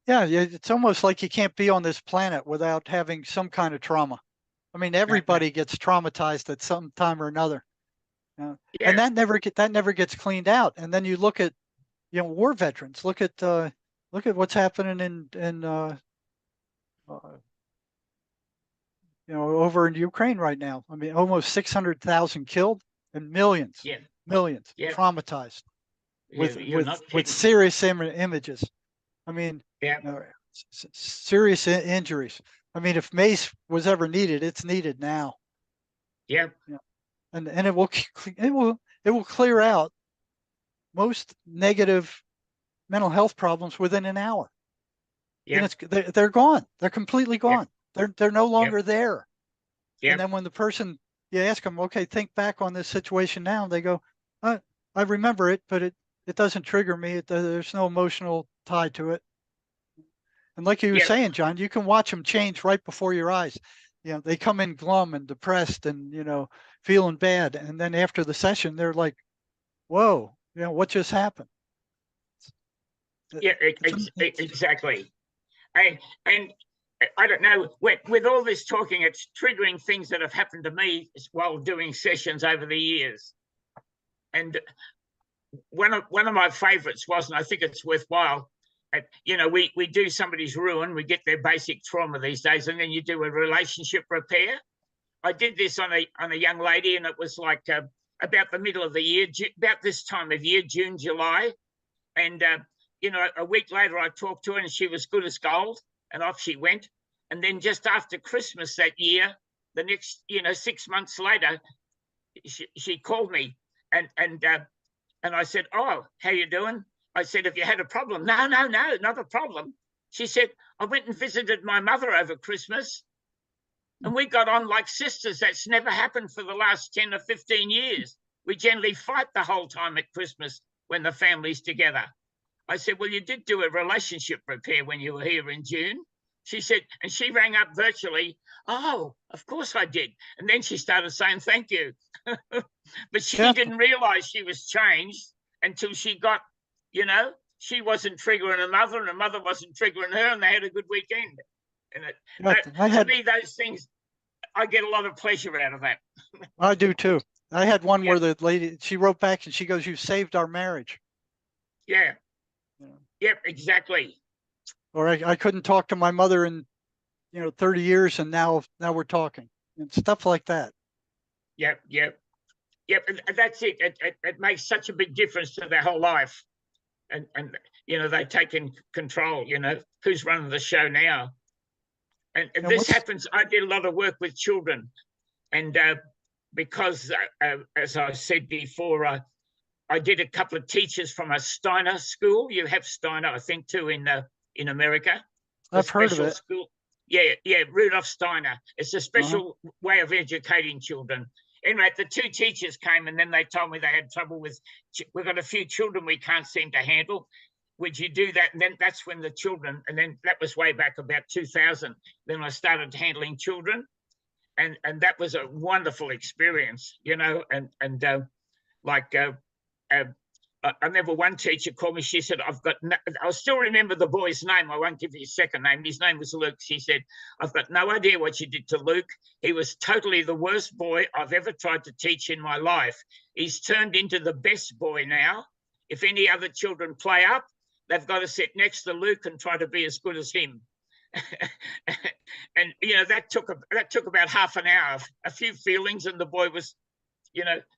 Yeah, it's almost like you can't be on this planet without having some kind of trauma. I mean, everybody gets traumatized at some time or another. Yeah. And that never gets cleaned out. And then you look at, war veterans. Look at what's happening in over in Ukraine right now. I mean, almost 600,000 killed and millions traumatized with serious images. I mean, serious injuries. I mean, if Mace was ever needed, it's needed now. Yeah. And it will clear out most negative mental health problems within an hour. Yeah. And they're gone. They're completely gone. They're no longer there. Yeah. And then when the person, you ask them, okay, think back on this situation now, they go, I remember it, but it doesn't trigger me. There's no emotional tie to it. And like you were saying, John, you can watch them change right before your eyes. They come in glum and depressed and, feeling bad. And then after the session, they're like, whoa, what just happened? Yeah, exactly. And I don't know, with all this talking, it's triggering things that have happened to me while doing sessions over the years. And one of my favorites was, and I think it's worthwhile, we do somebody's ruin, we get their basic trauma these days, and then you do a relationship repair. I did this on a young lady, and it was like about the middle of the year, about this time of year, June, July. And, a week later, I talked to her, and she was good as gold, and off she went. And then just after Christmas that year, the next, 6 months later, she called me, and I said, "Oh, how you doing?" I said, "Have you had a problem?" No, not a problem. She said, "I went and visited my mother over Christmas, and we got on like sisters. That's never happened for the last 10 or 15 years. We generally fight the whole time at Christmas when the family's together." I said, "Well, you did do a relationship repair when you were here in June." She said, and she rang up virtually, "Oh, of course I did." And then she started saying, "Thank you." But she didn't realize she was changed until she got, she wasn't triggering her mother, and her mother wasn't triggering her, and they had a good weekend. And to me, those things, I get a lot of pleasure out of that. I do too. I had one where the lady, she wrote back and she goes, "You saved our marriage." Yeah. Yep, exactly. Or I couldn't talk to my mother in 30 years, and now we're talking, and stuff like that. Yep. And that's it. It makes such a big difference to their whole life. And they're taking control, who's running the show now. And this happens, I did a lot of work with children. And because, as I said before, I did a couple of teachers from a Steiner school. You have Steiner, I think, too, in America. I've heard of it. School. Yeah, Rudolf Steiner. It's a special way of educating children. Anyway, the two teachers came, and then they told me they had trouble with, we've got a few children we can't seem to handle. Would you do that? And then that's when the children, and then that was way back about 2000. Then I started handling children. And that was a wonderful experience, I remember one teacher called me. She said, I'll still remember the boy's name. I won't give you his second name. His name was Luke. She said, "I've got no idea what you did to Luke. He was totally the worst boy I've ever tried to teach in my life. He's turned into the best boy now. If any other children play up, they've got to sit next to Luke and try to be as good as him." And that took about half an hour, a few feelings, and the boy was,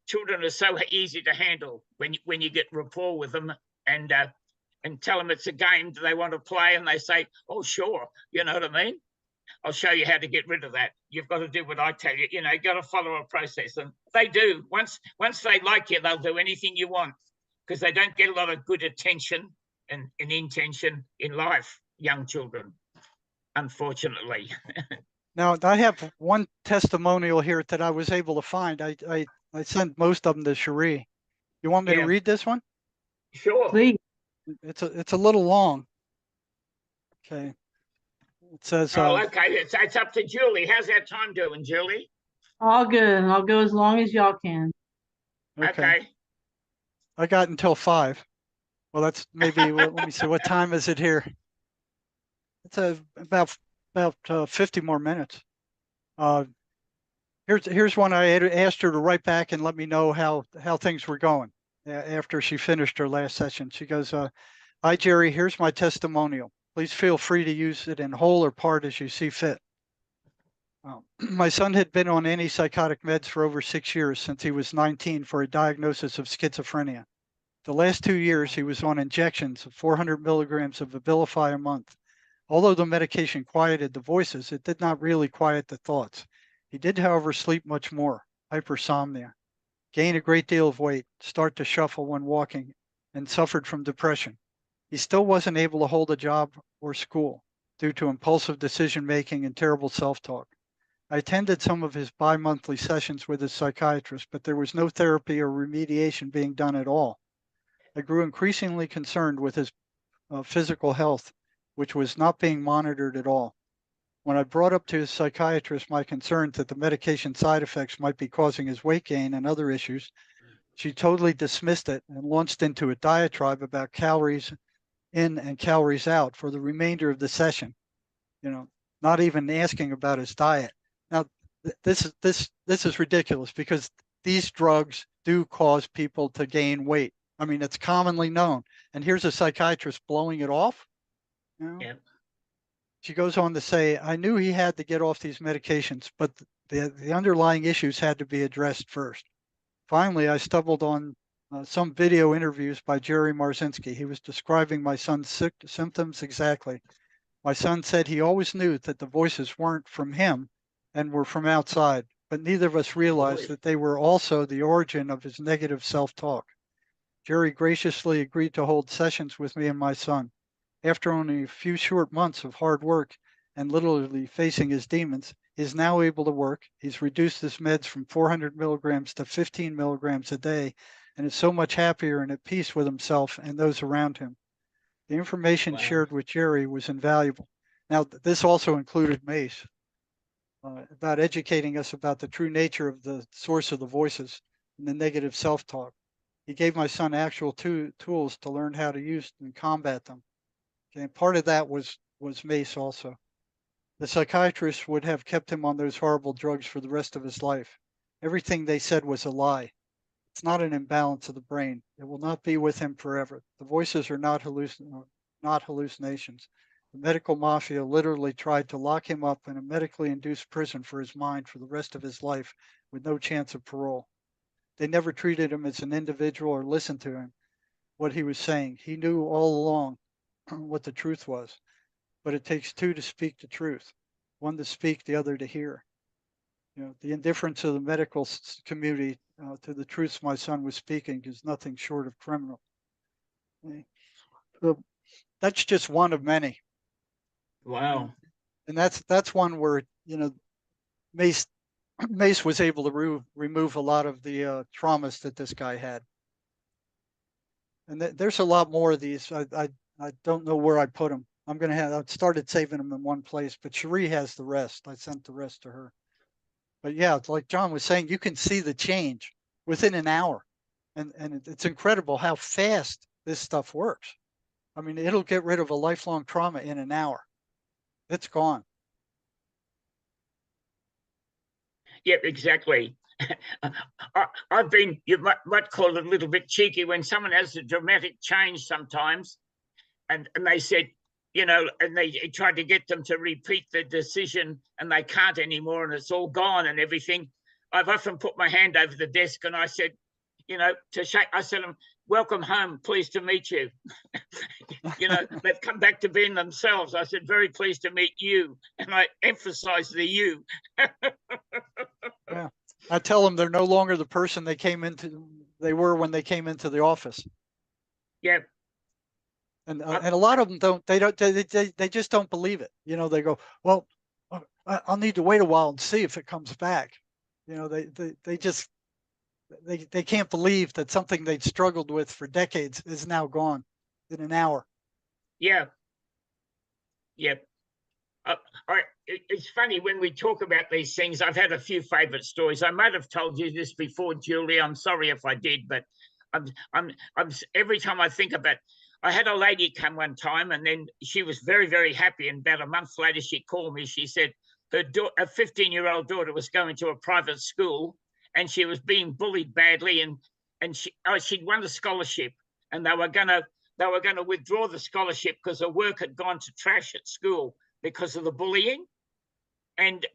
children are so easy to handle when you get rapport with them and tell them it's a game they want to play, and they say, "Oh, sure," you know what I mean? "I'll show you how to get rid of that. You've got to do what I tell you. You got to follow a process." And they do. Once they like you, they'll do anything you want, because they don't get a lot of good attention and intention in life, young children, unfortunately. Now, I have one testimonial here that I was able to find. I sent most of them to Cherie. You want me to read this one? Sure. Please. It's a little long. Okay. It says. Okay. It's up to Julie. How's our time doing, Julie? All good. I'll go as long as y'all can. Okay. I got until 5. Well, that's maybe, let me see, what time is it here? It's about 50 more minutes. Here's one I had asked her to write back and let me know how things were going after she finished her last session. She goes, "Hi Jerry, here's my testimonial. Please feel free to use it in whole or part as you see fit. My son had been on antipsychotic meds for over 6 years since he was 19 for a diagnosis of schizophrenia. The last 2 years, he was on injections of 400 milligrams of Abilify a month. Although the medication quieted the voices, it did not really quiet the thoughts. He did, however, sleep much more, hypersomnia, gain a great deal of weight, start to shuffle when walking, and suffered from depression. He still wasn't able to hold a job or school due to impulsive decision making and terrible self-talk. I attended some of his bi-monthly sessions with his psychiatrist, but there was no therapy or remediation being done at all. I grew increasingly concerned with his physical health, which was not being monitored at all. When I brought up to his psychiatrist my concerns that the medication side effects might be causing his weight gain and other issues, she totally dismissed it and launched into a diatribe about calories in and calories out for the remainder of the session, not even asking about his diet. Now, this is ridiculous because these drugs do cause people to gain weight. I mean, it's commonly known. And here's a psychiatrist blowing it off. Yeah. She goes on to say, I knew he had to get off these medications, but the underlying issues had to be addressed first. Finally, I stumbled on some video interviews by Jerry Marzinsky. He was describing my son's symptoms exactly. My son said he always knew that the voices weren't from him and were from outside, but neither of us realized that they were also the origin of his negative self-talk. Jerry graciously agreed to hold sessions with me and my son. After only a few short months of hard work and literally facing his demons, he is now able to work. He's reduced his meds from 400 milligrams to 15 milligrams a day and is so much happier and at peace with himself and those around him. The information shared with Jerry was invaluable. Now, this also included Mace, about educating us about the true nature of the source of the voices and the negative self-talk. He gave my son actual tools to learn how to use and combat them. Okay, and part of that was Mace also. The psychiatrist would have kept him on those horrible drugs for the rest of his life. Everything they said was a lie. It's not an imbalance of the brain. It will not be with him forever. The voices are not hallucinations. The medical mafia literally tried to lock him up in a medically induced prison for his mind for the rest of his life with no chance of parole. They never treated him as an individual or listened to him, what he was saying. He knew all along what the truth was, but it takes two to speak the truth, one to speak, the other to hear. The indifference of the medical community to the truths my son was speaking is nothing short of criminal. Okay. So that's just one of many. Wow. And that's one where Mace was able to remove a lot of the traumas that this guy had. And there's a lot more of these. I don't know where I put them. I've started saving them in one place, but Cherie has the rest. I sent the rest to her. But yeah, it's like John was saying, you can see the change within an hour. And it's incredible how fast this stuff works. I mean, it'll get rid of a lifelong trauma in an hour. It's gone. Yeah, exactly. I've been, you might call it a little bit cheeky when someone has a dramatic change sometimes, and they said, and they tried to get them to repeat the decision, and they can't anymore, and it's all gone and everything. I've often put my hand over the desk and I said, I said, welcome home, pleased to meet you. They've come back to being themselves. I said, very pleased to meet you. And I emphasize the you. Yeah. I tell them they're no longer the person they were when they came into the office. Yeah. And a lot of them they just don't believe it. They go, well, I'll need to wait a while and see if it comes back. They can't believe that something they'd struggled with for decades is now gone in an hour. Yeah. Yeah. It's funny when we talk about these things. I've had a few favorite stories. I might have told you this before, Julie. I'm sorry if I did, but I'm every time I think about. I had a lady come one time, and then she was very, very happy. And about a month later, she called me. She said her a 15-year-old daughter was going to a private school, and she was being bullied badly, and she'd won a scholarship, and they were gonna withdraw the scholarship because her work had gone to trash at school because of the bullying. And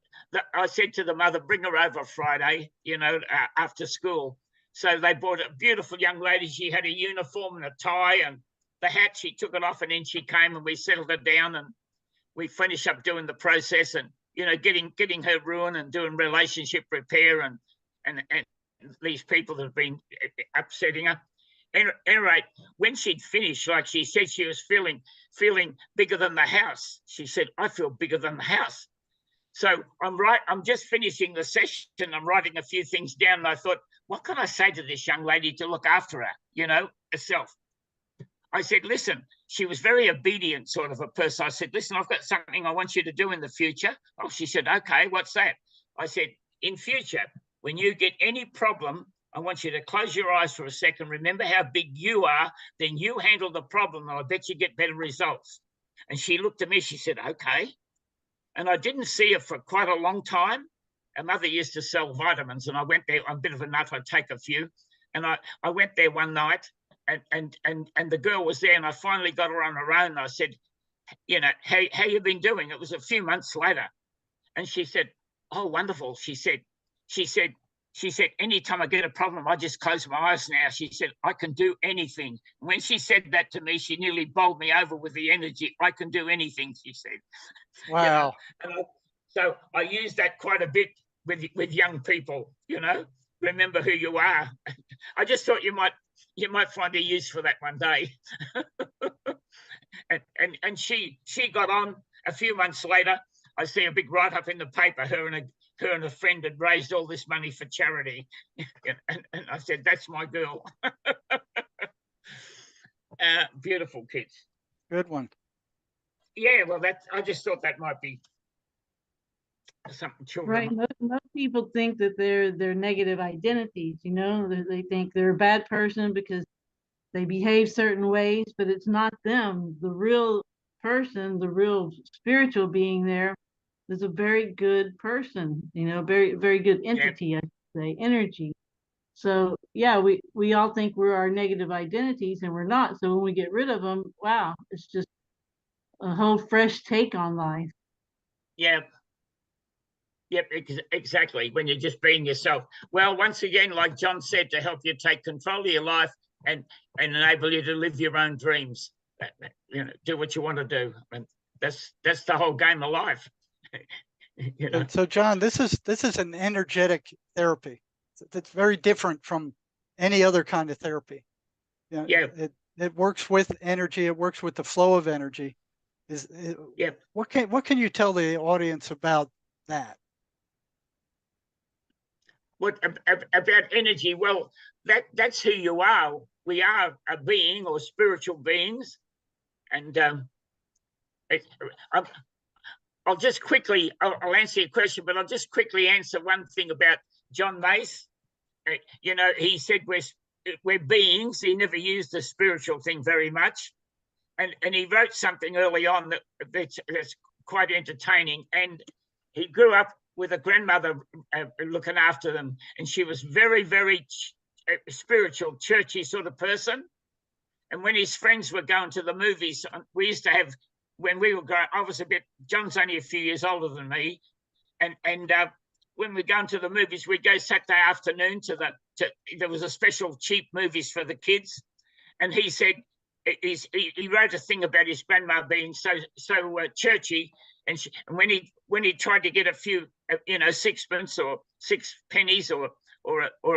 I said to the mother, bring her over Friday, after school. So they brought a beautiful young lady. She had a uniform and a tie and the hat. She took it off, and then she came, and we settled her down, and we finished up doing the process, and getting her ruined and doing relationship repair and these people that have been upsetting her. Anyway, when she'd finished, like she said, she was feeling bigger than the house. She said, I feel bigger than the house. So I'm just finishing the session. I'm writing a few things down, and I thought, what can I say to this young lady to look after her, herself? I said, listen, she was very obedient sort of a person. I said, listen, I've got something I want you to do in the future. Oh, she said, okay, what's that? I said, in future, when you get any problem, I want you to close your eyes for a second. Remember how big you are. Then you handle the problem, and I bet you get better results. And she looked at me. She said, okay. And I didn't see her for quite a long time. Her mother used to sell vitamins, and I went there. I'm a bit of a nut. I'd take a few. And I went there one night, and the girl was there, and I finally got her on her own. And I said, how you been doing? It was a few months later. And she said, oh, wonderful. She said, anytime I get a problem, I just close my eyes now. She said, I can do anything. When she said that to me, she nearly bowled me over with the energy. I can do anything, she said. Wow. So I use that quite a bit with young people, remember who you are. I just thought you might find a use for that one day. and she got on. A few months later, I see a big write-up in the paper. Her and a friend had raised all this money for charity. and I said, that's my girl. Beautiful kids. Good one. Yeah, well, I just thought that might be something children. Right. Most people think that they're negative identities, they think they're a bad person because they behave certain ways, but it's not them. The real person, the real spiritual being there is a very good person, very, very good entity, I should say, energy. So yeah, we all think we're our negative identities, and we're not. So when we get rid of them, wow, it's just a whole fresh take on life. Yeah. Yep, exactly. When you're just being yourself. Well, once again, like John said, to help you take control of your life and enable you to live your own dreams. Do what you want to do, and that's the whole game of life. So, John, this is an energetic therapy. It's very different from any other kind of therapy. Yeah. It works with energy. It works with the flow of energy. Yeah. What can you tell the audience about that? What about energy? Well, that's who you are. We are a being or spiritual beings, and I'll just quickly I'll answer your question, but I'll just quickly answer one thing about John Mace. He said we're beings. He never used the spiritual thing very much, and he wrote something early on that's quite entertaining. And he grew up with a grandmother looking after them, and she was very, very spiritual, churchy sort of person. And when his friends were going to the movies, we used to have, when we were going, John's only a few years older than me, and when we go to the movies, we'd go Saturday afternoon there was a special cheap movies for the kids, and he said he wrote a thing about his grandma being so churchy, and when he tried to get a few sixpence or 6 pennies or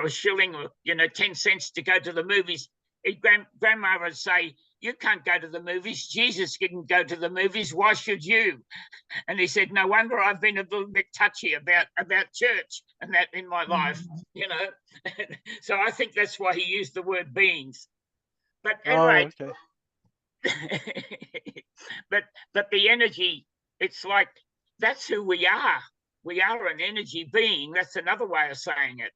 a shilling or 10 cents to go to the movies, grandma would say, you can't go to the movies. Jesus didn't go to the movies. Why should you? And he said, no wonder I've been a little bit touchy about church and that in my life, So I think that's why he used the word beings. But anyway, okay. but the energy, it's like, that's who we are. We are an energy being. That's another way of saying it,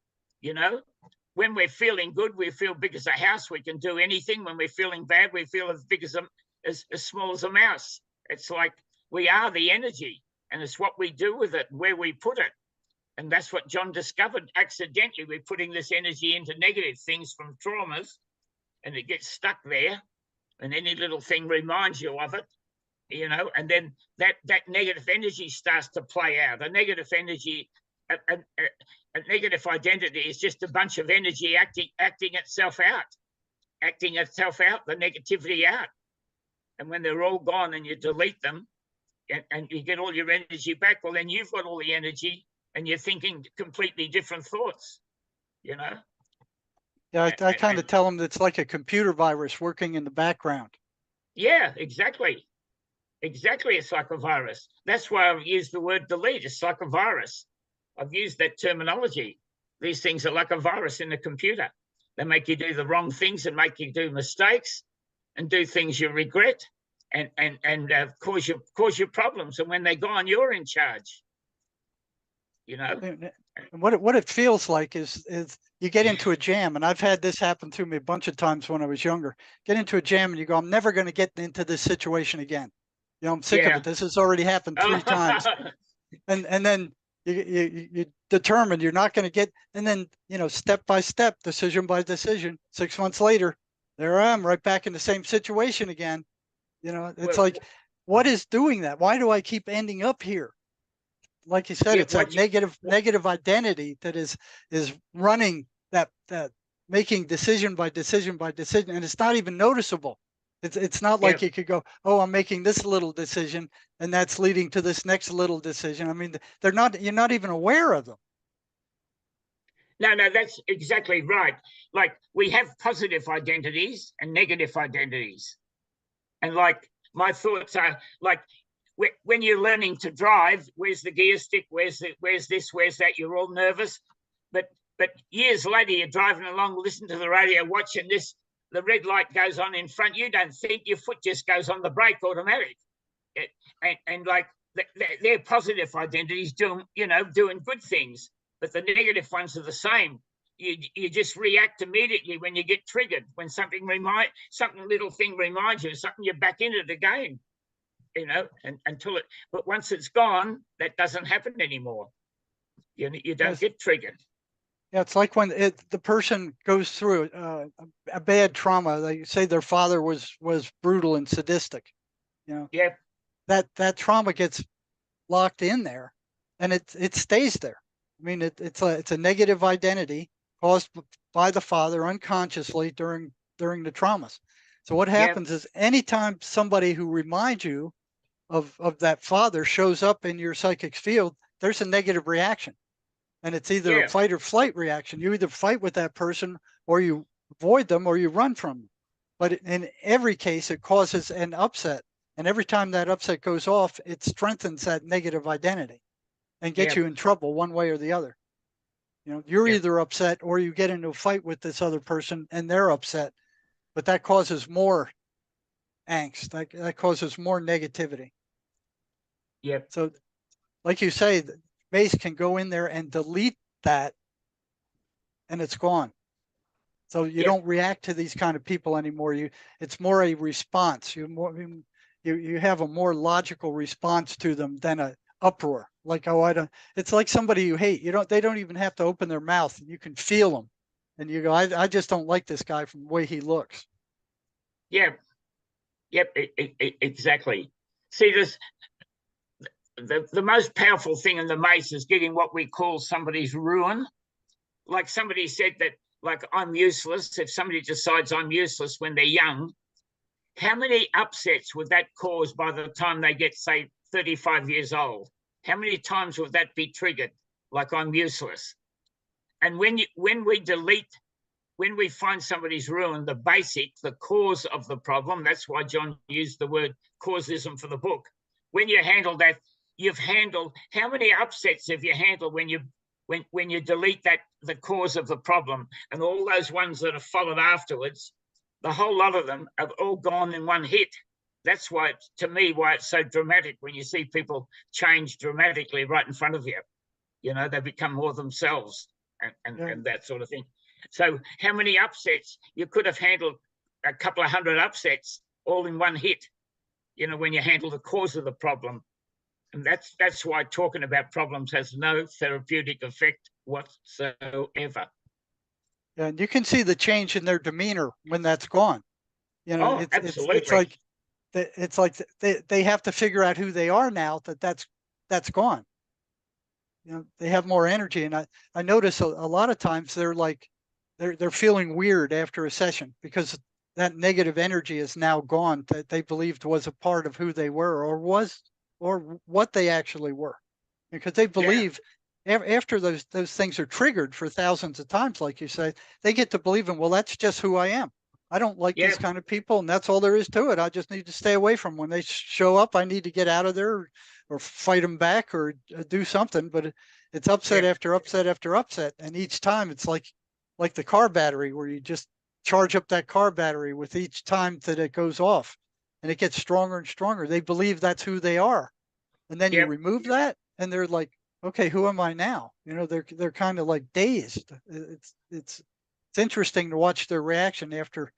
when we're feeling good, we feel big as a house. We can do anything. When we're feeling bad, we feel as big as as small as a mouse. It's like we are the energy, and it's what we do with it, where we put it. And that's what John discovered accidentally. We're putting this energy into negative things from traumas, and it gets stuck there. And any little thing reminds you of it, you know, and then that negative energy starts to play out. A negative energy, a negative identity is just a bunch of energy acting itself out, the negativity out. And when they're all gone and you delete them and you get all your energy back, well, then you've got all the energy and you're thinking completely different thoughts, you know? Yeah, I kind of tell them it's like a computer virus working in the background. Yeah, exactly. Exactly, it's like a virus. That's why I've used the word delete. It's like a virus. I've used that terminology. These things are like a virus in the computer. They make you do the wrong things and make you do mistakes and do things you regret and cause you problems. And when they're gone, you're in charge. You know. And what it feels like is you get into a jam, and I've had this happen to me a bunch of times when I was younger. Get into a jam and you go, I'm never going to get into this situation again. You know, I'm sick of it. This has already happened 3 times. And then you determine you're not going to get, and then, you know, step by step, decision by decision, 6 months later, there I am right back in the same situation again. You know, it's like, what is doing that? Why do I keep ending up here? Like you said, it's a negative identity that is running that making decision by decision by decision, and it's not even noticeable. It's not like you could go, oh, I'm making this little decision, and that's leading to this next little decision. I mean, they're not. You're not even aware of them. No, that's exactly right. Like we have positive identities and negative identities, and like my thoughts are like, when you're learning to drive, where's the gear stick? Where's this? Where's that? You're all nervous. But years later, you're driving along, listen to the radio, watching this. The red light goes on in front. You don't think, your foot just goes on the brake automatic. And like they're positive identities doing good things. But the negative ones are the same. You just react immediately when you get triggered. When something little thing reminds you of something, you're back in it again. You know, and but once it's gone, that doesn't happen anymore. You don't get triggered. Yeah, it's like when the person goes through a bad trauma. They say their father was brutal and sadistic. You know, yeah, that trauma gets locked in there, and it stays there. I mean, it's a negative identity caused by the father unconsciously during the traumas. So what happens is anytime somebody who reminds you of that father shows up in your psychic field, there's a negative reaction. And it's either a fight or flight reaction. You either fight with that person, or you avoid them, or you run from them. But in every case, it causes an upset. And every time that upset goes off, it strengthens that negative identity and gets you in trouble one way or the other. You know, you're either upset or you get into a fight with this other person and they're upset. But that causes more angst. That causes more negativity. Yep. So, like you say, Mace can go in there and delete that, and it's gone. So you don't react to these kind of people anymore. It's more a response. You have a more logical response to them than an uproar. Like, oh, I don't. It's like somebody you hate. They don't even have to open their mouth. You can feel them, and you go, I just don't like this guy from the way he looks. Yeah. Yep. Exactly. See, this. The most powerful thing in the Mace is getting what we call somebody's ruin. Like somebody said that, like, I'm useless. If somebody decides I'm useless when they're young, how many upsets would that cause by the time they get, say, 35 years old? How many times would that be triggered? Like, I'm useless. And when we find somebody's ruin, the cause of the problem, that's why John used the word causism for the book. When you handle that, you've handled, how many upsets have you handled when you delete the cause of the problem, and all those ones that have followed afterwards, the whole lot of them have all gone in one hit. That's why, to me, why it's so dramatic when you see people change dramatically right in front of you. You know, they become more themselves and that sort of thing. So how many upsets? You could have handled a couple of hundred upsets all in one hit, you know, when you handle the cause of the problem. And that's why talking about problems has no therapeutic effect whatsoever. And you can see the change in their demeanor when that's gone. You know, Oh, absolutely. It's like they have to figure out who they are now that's gone. You know, they have more energy, and I notice a lot of times they're feeling weird after a session because that negative energy is now gone that they believed was a part of who they were or what they actually were, because they believe after those things are triggered for thousands of times, like you say, they get to believing, well, that's just who I am. I don't like these kind of people, and that's all there is to it. I just need to stay away from them. When they show up, I need to get out of there or fight them back or do something. But it's upset after upset after upset, and each time it's like the car battery, where you just charge up that car battery with each time that it goes off, and it gets stronger and stronger. They believe that's who they are, and then you remove that, and they're like, okay, who am I now? You know, they're kind of like dazed. It's interesting to watch their reaction after.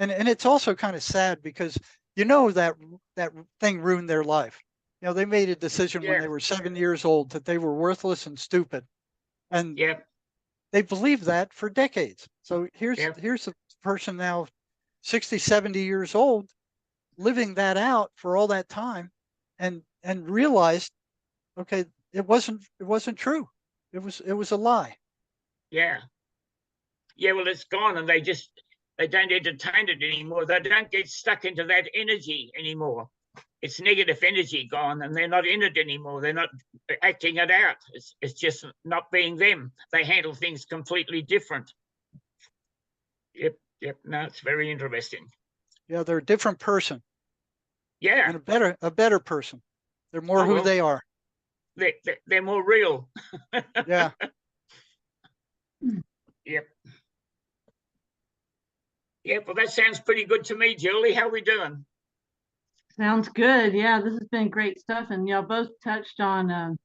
And it's also kind of sad because you know that thing ruined their life. You know, they made a decision when they were 7 years old that they were worthless and stupid, and they believed that for decades. So here's a person now, 60, 70 years old, living that out for all that time, and realized, okay, it wasn't true. It was a lie. Yeah. Well, it's gone, and they don't entertain it anymore. They don't get stuck into that energy anymore. It's negative energy gone, and they're not in it anymore. They're not acting it out. It's just not being them. They handle things completely different. Yep. No, it's very interesting. Yeah, they're a different person. Yeah. And a better person. They're more who they are. They're more real. Yeah. Well, that sounds pretty good to me, Julie. How are we doing? Sounds good. Yeah, this has been great stuff. And y'all both touched on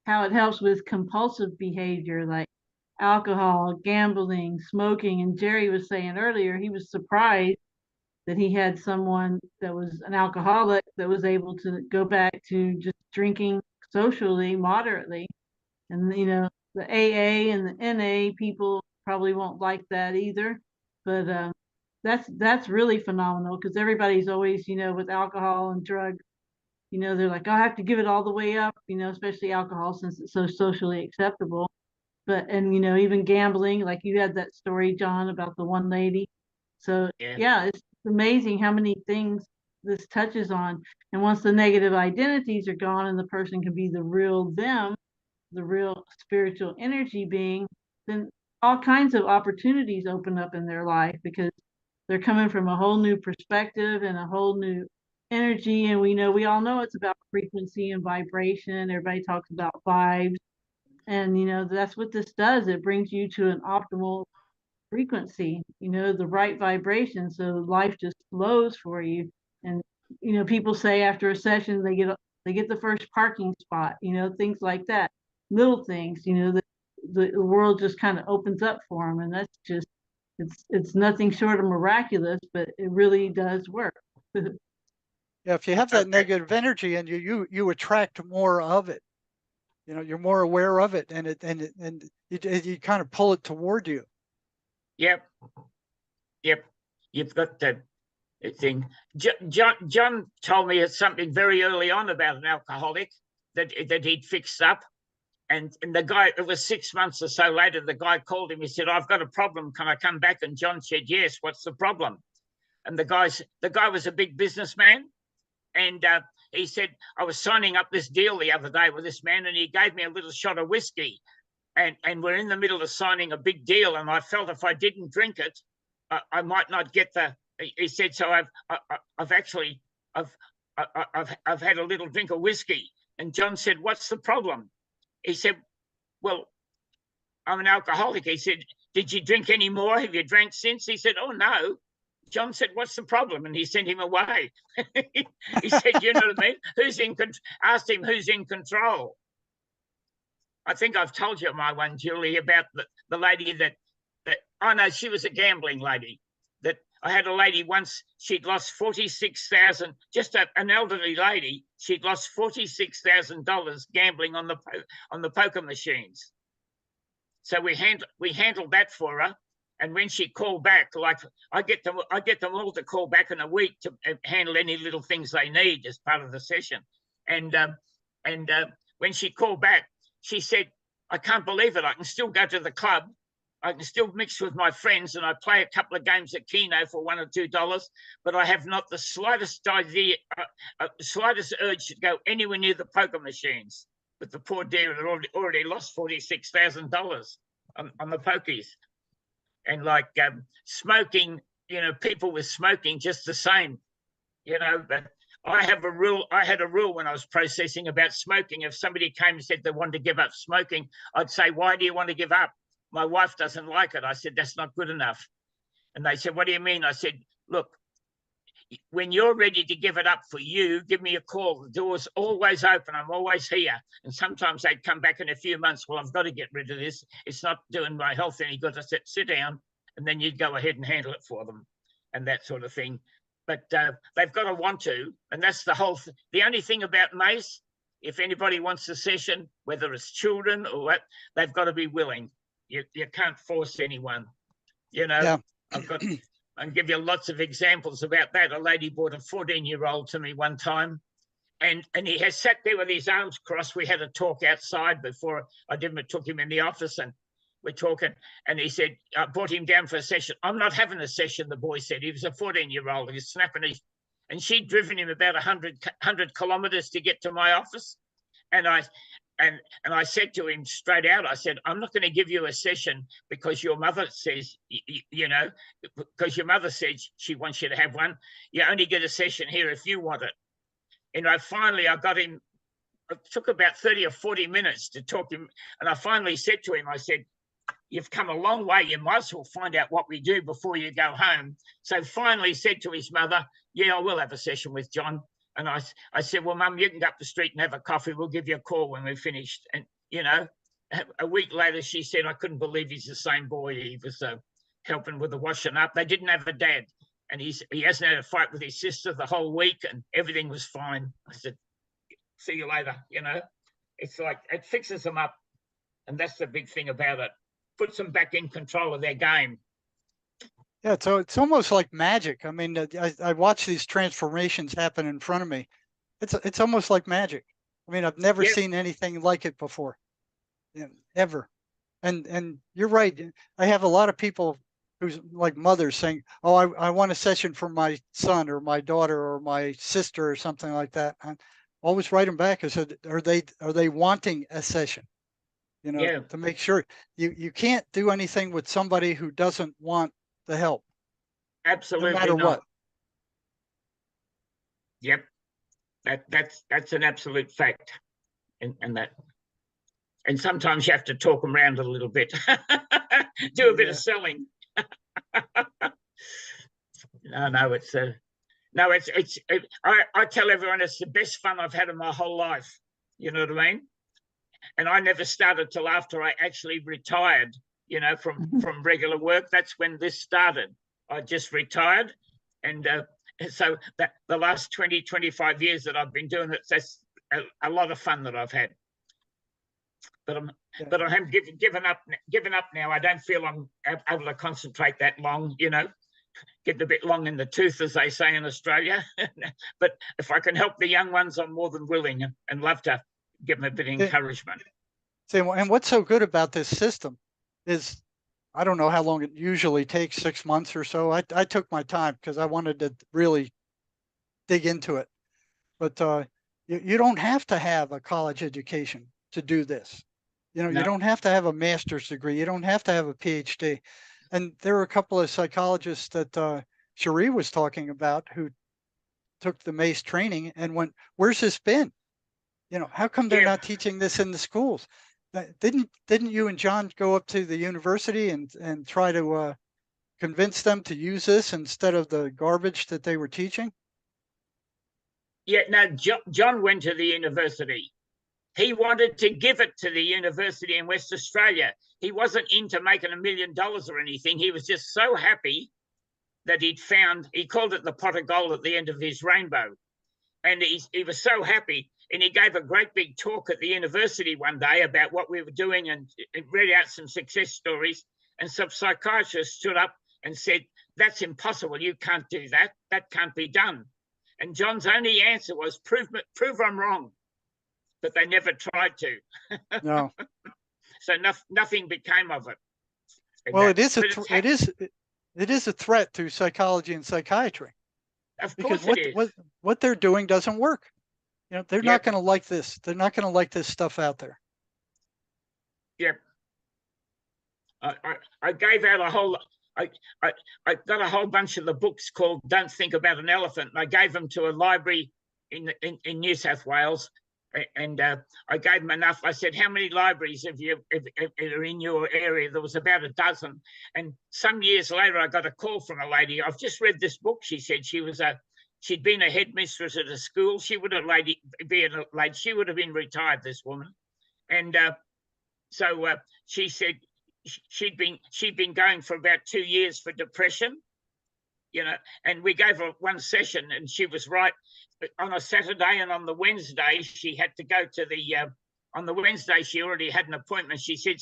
how it helps with compulsive behavior like alcohol, gambling, smoking. And Jerry was saying earlier he was surprised that he had someone that was an alcoholic that was able to go back to just drinking socially, moderately. And, you know, the AA and the NA people probably won't like that either. But that's really phenomenal because everybody's always, you know, with alcohol and drugs, you know, they're like, oh, I have to give it all the way up, you know, especially alcohol since it's so socially acceptable. And, you know, even gambling, like you had that story, John, about the one lady. So, yeah, it's amazing how many things this touches on. And once the negative identities are gone and the person can be the real them, the real spiritual energy being, then all kinds of opportunities open up in their life because they're coming from a whole new perspective and a whole new energy. And we all know it's about frequency and vibration. Everybody talks about vibes. And, you know, that's what this does. It brings you to an optimal frequency, you know, the right vibration. So life just flows for you. And, you know, people say after a session, they get the first parking spot, you know, things like that, little things, you know, the world just kind of opens up for them. And that's just, it's nothing short of miraculous, but it really does work. Yeah, if you have that negative energy and you attract more of it. You know, you're more aware of it, and you kind of pull it toward you. Yep. You've got that thing. John told me something very early on about an alcoholic that he'd fixed up, and the guy, it was 6 months or so later, the guy called him. He said, I've got a problem. Can I come back? And John said, yes. What's the problem? And the guy was a big businessman, and he said, I was signing up this deal the other day with this man, and he gave me a little shot of whiskey. And we're in the middle of signing a big deal, and I felt if I didn't drink it, I might not get the. He said, so I've had a little drink of whiskey. And John said, what's the problem? He said, well, I'm an alcoholic. He said, did you drink any more? Have you drank since? He said, oh no. John said, what's the problem? And he sent him away. He said, you know what I mean? Asked him who's in control. I think I've told you my one, Julie, about the lady that Oh no, she was a gambling lady. That I had a lady once. She'd lost 46,000. Just an elderly lady. She'd lost $46,000 gambling on the poker machines. So we handled that for her. And when she called back, like I get them all to call back in a week to handle any little things they need as part of the session. And when she called back, she said, "I can't believe it. I can still go to the club. I can still mix with my friends, and I play a couple of games at Keno for $1 or $2, but I have not the slightest idea, slightest urge to go anywhere near the poker machines." But the poor dear had already lost $46,000 on the pokies. And like smoking, people were smoking just the same, but I had a rule when I was processing about smoking. If somebody came and said they wanted to give up smoking, I'd say, "Why do you want to give up?" "My wife doesn't like it." I said, "That's not good enough." And they said, "What do you mean?" I said, "Look, when you're ready to give it up for you, give me a call. The door's always open. I'm always here." And sometimes they'd come back in a few months. "Well, I've got to get rid of this. It's not doing my health any good." I said, "Sit down." And then you'd go ahead and handle it for them and that sort of thing. But they've got to want to. And that's the only thing about Mace, if anybody wants a session, whether it's children or what, they've got to be willing. You can't force anyone. Yeah. I can give you lots of examples about that. A lady brought a 14-year-old to me one time, and he has sat there with his arms crossed. We had a talk outside before took him in the office, and we're talking, and he said, I brought him down for a session. "I'm not having a session," the boy said. He was a 14-year-old. He was snapping and she'd driven him about 100 kilometers to get to my office. And I said to him straight out, I said, "I'm not going to give you a session because your mother says, because your mother said she wants you to have one. You only get a session here if you want it." And finally I got him. It took about 30 or 40 minutes to talk him. And I finally said to him, I said, "You've come a long way. You might as well find out what we do before you go home." So finally said to his mother, "Yeah, I will have a session with John." And I said, "Well, Mum, you can go up the street and have a coffee. We'll give you a call when we're finished." And, a week later, she said, "I couldn't believe he's the same boy. He was helping with the washing up." They didn't have a dad. And he hasn't had a fight with his sister the whole week, and everything was fine. I said, "See you later." It's like, it fixes them up. And that's the big thing about it. Puts them back in control of their game. Yeah, so it's almost like magic. I mean, I watch these transformations happen in front of me. It's almost like magic. I mean, I've never seen anything like it before, ever. And you're right. I have a lot of people who's like mothers saying, "Oh, I want a session for my son or my daughter or my sister or something like that." I always write them back. I said, "Are they wanting a session?" To make sure you can't do anything with somebody who doesn't want the help. Absolutely, no matter not. what. Yep, that's an absolute fact, and sometimes you have to talk them around a little bit, do a bit of selling. No, I tell everyone it's the best fun I've had in my whole life. You know what I mean? And I never started till after I actually retired, from regular work. That's when this started. I just retired. And so that the last 20, 25 years that I've been doing it, that's a lot of fun that I've had. But I haven't given up now. I don't feel I'm able to concentrate that long, getting a bit long in the tooth, as they say in Australia. But if I can help the young ones, I'm more than willing and love to give them a bit of encouragement. And what's so good about this system is, I don't know how long it usually takes, 6 months or so. I took my time because I wanted to really dig into it. But you don't have to have a college education to do this. No. You don't have to have a master's degree. You don't have to have a PhD. And there were a couple of psychologists that Cherie was talking about who took the Mace training and went, "Where's this been? How come they're not teaching this in the schools?" Didn't you and John go up to the university and try to convince them to use this instead of the garbage that they were teaching? Yeah, no, John went to the university, He wanted to give it to the university in West Australia. He wasn't into making $1 million or anything. He was just so happy that he called it the pot of gold at the end of his rainbow. And he was so happy. And he gave a great big talk at the university one day about what we were doing and read out some success stories. And some psychiatrists stood up and said, "That's impossible. You can't do that. That can't be done." And John's only answer was, prove I'm wrong. But they never tried to. No. So nothing became of it. Well, it is a threat to psychology and psychiatry. Of Because course it is. what they're doing doesn't work. You know, they're not going to like this. They're not going to like this stuff out there. Yep. I gave out a whole. I got a whole bunch of the books called "Don't Think About an Elephant." And I gave them to a library in New South Wales, and I gave them enough. I said, "How many libraries are in your area?" There was about a dozen. And some years later, I got a call from a lady. "I've just read this book." She said she'd been a headmistress at a school. She would have she would have been retired, this woman. And so she said she'd been going for about 2 years for depression, you know, and we gave her one session and she was right. On a Saturday, and on the Wednesday, she had to go to on the Wednesday, she already had an appointment. She said,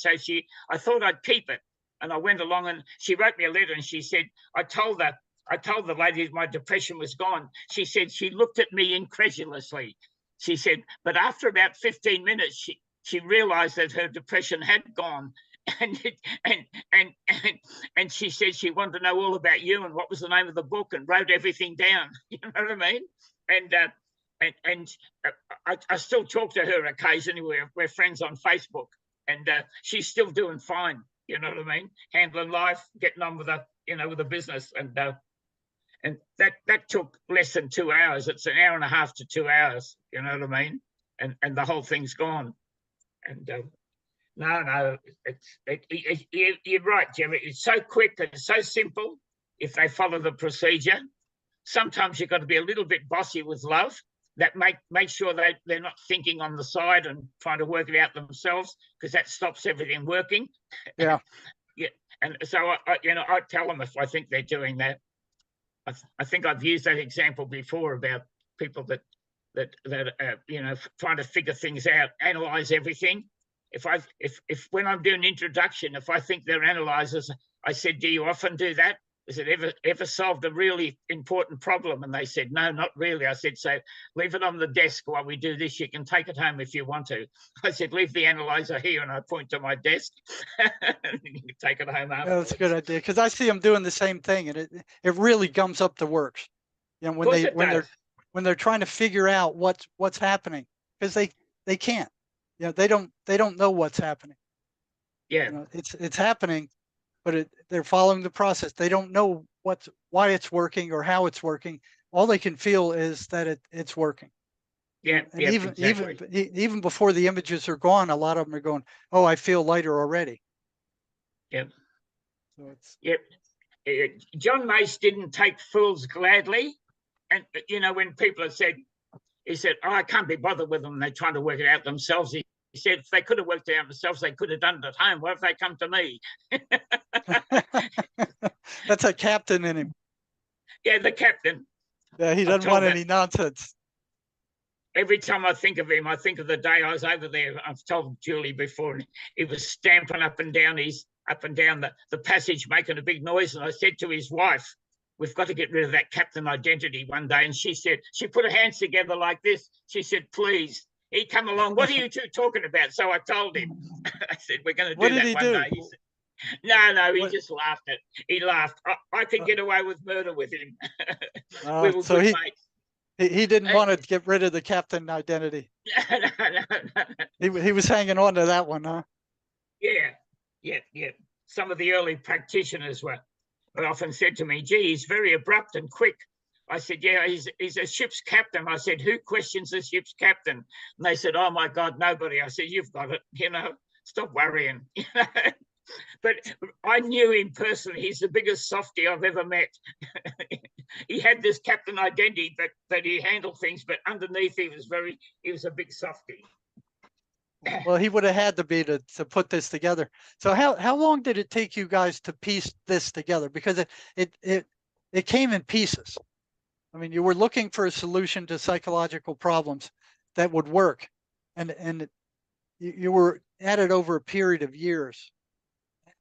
I thought I'd keep it. And I went along and she wrote me a letter and she said, I told the lady my depression was gone. She said she looked at me incredulously. She said, but after about 15 minutes, she realized that her depression had gone. And she said she wanted to know all about you and what was the name of the book and wrote everything down. You know what I mean? And I still talk to her occasionally. We're friends on Facebook, and she's still doing fine. You know what I mean? Handling life, getting on with with the business, and that took less than 2 hours. It's an hour and a half to 2 hours. You know what I mean? And the whole thing's gone. And no, you're right, Jerry. It's so quick and so simple if they follow the procedure. Sometimes you've got to be a little bit bossy with love. That make sure they're not thinking on the side and trying to work it out themselves, because that stops everything working. Yeah. Yeah. And so I tell them if I think they're doing that. I think I've used that example before about people that trying to figure things out, analyze everything. If when I'm doing introduction, if I think they're analyzers, I said, do you often do that? Has it ever solved a really important problem? And they said, no, not really. I said, so leave it on the desk while we do this. You can take it home if you want to. I said, leave the analyzer here, and I point to my desk. You can take it home after. Yeah, that's a good idea, because I see them doing the same thing, and it really gums up the works. You know, when they're trying to figure out what's happening, because they can't. You know, they don't know what's happening. Yeah, you know, it's happening, but they're following the process. They don't know why it's working or how it's working. All they can feel is that it's working. Yeah, and exactly. even before the images are gone, a lot of them are going, "Oh, I feel lighter already." Yep. So it's John Mace didn't take fools gladly, and when people have said, he said, "Oh, I can't be bothered with them. They're trying to work it out themselves." He said, if they could have worked it out themselves, they could have done it at home. What if they come to me? That's a captain in him. Yeah, the captain. Yeah, he doesn't want any nonsense. Every time I think of him, I think of the day I was over there. I've told Julie before, and he was stamping up and down the passage, making a big noise. And I said to his wife, we've got to get rid of that captain identity one day. And she said, she put her hands together like this. She said, please. He come along. What are you two talking about? So I told him. I said, we're going to do that one day. He said, no, he just laughed at. He laughed. I could get away with murder with him. We were so good mates. He didn't want to get rid of the captain identity. No. He was hanging on to that one, huh? Yeah. Some of the early practitioners often said to me, gee, he's very abrupt and quick. I said, yeah, he's a ship's captain. I said, who questions the ship's captain? And they said, oh my God, nobody. I said, you've got it, stop worrying. But I knew him personally. He's the biggest softie I've ever met. He had this captain identity, but he handled things, but underneath he was a big softie. Well, he would have had to be to put this together. So how long did it take you guys to piece this together? Because it came in pieces. I mean, you were looking for a solution to psychological problems that would work, and you were at it over a period of years.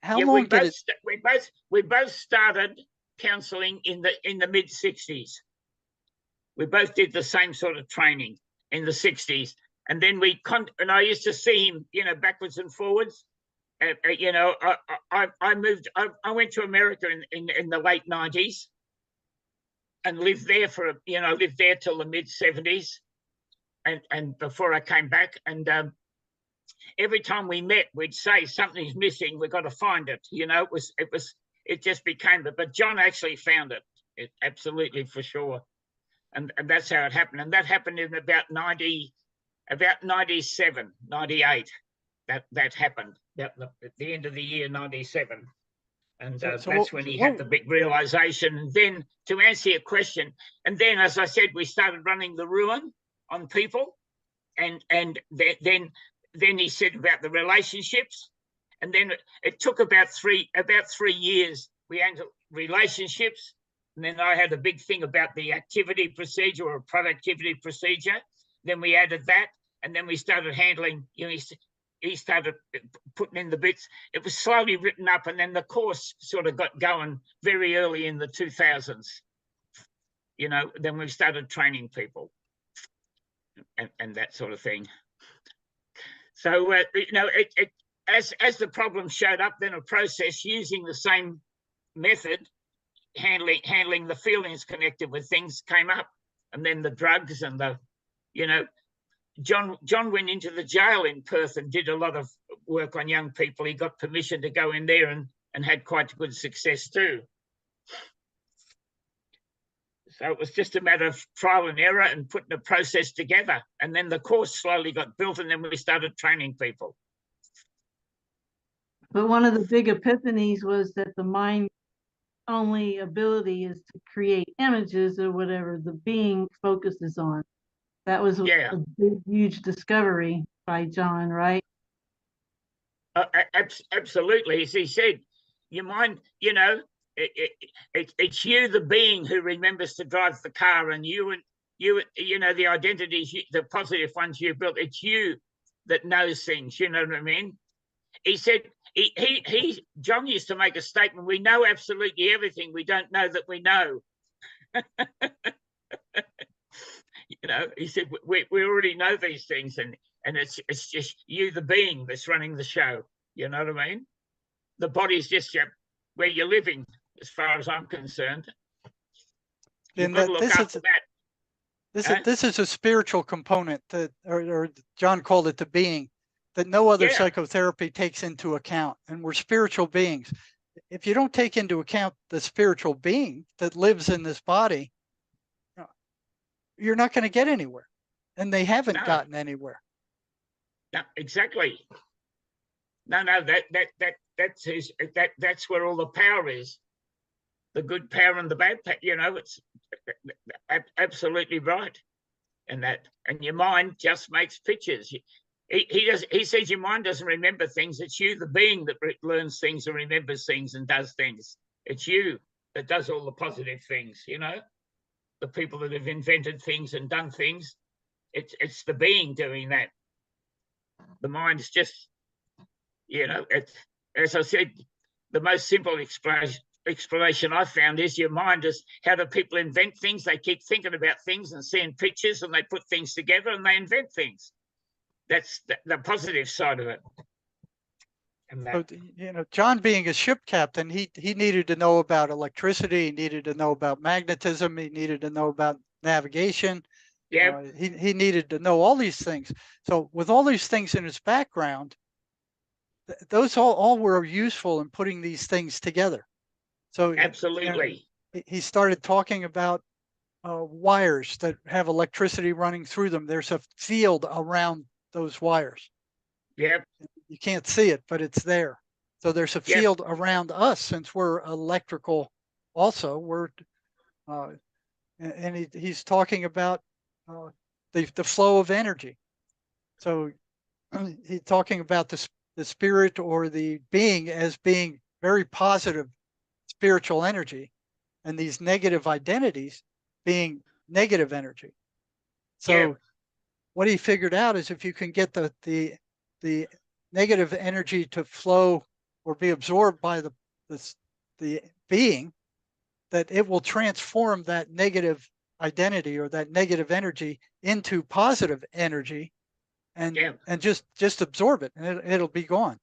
How Yeah, long did it? we both started counselling in the mid '60s. We both did the same sort of training in the '60s, and then and I used to see him, backwards and forwards. I moved. I went to America in the late '90s and lived there lived there till the mid '70s, and before I came back. And every time we met, we'd say something's missing. We've got to find it. It just became it. But John actually found it absolutely for sure, and that's how it happened. And that happened in about 97, 98. That happened at the end of the year '97. And that's when he had the big realization. And then, to answer your question, and then, as I said, we started running the ruin on people, and then he said about the relationships, and then it took about three years. We handled relationships, and then I had a big thing about the activity procedure or productivity procedure. Then we added that, and then we started handling. He started putting in the bits. It was slowly written up, and then the course sort of got going very early in the 2000s. Then we started training people and that sort of thing. So, as the problem showed up, then a process using the same method, handling the feelings connected with things came up, and then the drugs and John went into the jail in Perth and did a lot of work on young people. He got permission to go in there and had quite good success too. So it was just a matter of trial and error and putting a process together. And then the course slowly got built, and then we started training people. But one of the big epiphanies was that the mind only ability is to create images or whatever the being focuses on. That was a big, huge discovery by John, right? Absolutely. As he said, your mind, it's you, the being, who remembers to drive the car, and you, the identities, the positive ones you built. It's you that knows things. You know what I mean? He said, John used to make a statement: we know absolutely everything. We don't know that we know. He said, we already know these things, and it's just you, the being, that's running the show. You know what I mean? The body's just where you're living, as far as I'm concerned. You've got to look after that. This is a spiritual component that, or John called it the being, that no other psychotherapy takes into account. And we're spiritual beings. If you don't take into account the spiritual being that lives in this body, you're not going to get anywhere. And they haven't gotten anywhere. No, exactly. No, that's where all the power is. The good power and the bad power, it's absolutely right. And your mind just makes pictures. He says your mind doesn't remember things. It's you, the being, that learns things and remembers things and does things. It's you that does all the positive things, the people that have invented things and done things. It's the being doing that. The mind's just, it's, as I said, the most simple explanation I found is your mind is, how do people invent things? They keep thinking about things and seeing pictures, and they put things together and they invent things. That's the positive side of it. So, John, being a ship captain, he needed to know about electricity. He needed to know about magnetism. He needed to know about navigation. Yeah. He needed to know all these things. So with all these things in his background, those all were useful in putting these things together. So absolutely, he started talking about wires that have electricity running through them. There's a field around those wires. Yep. You can't see it, but it's there. So there's a field around us, since we're electrical. Also, he's talking about the flow of energy. So he's talking about the spirit or the being as being very positive spiritual energy, and these negative identities being negative energy. So what he figured out is if you can get the negative energy to flow or be absorbed by the being, that it will transform that negative identity or that negative energy into positive energy, and just absorb it, and it'll be gone.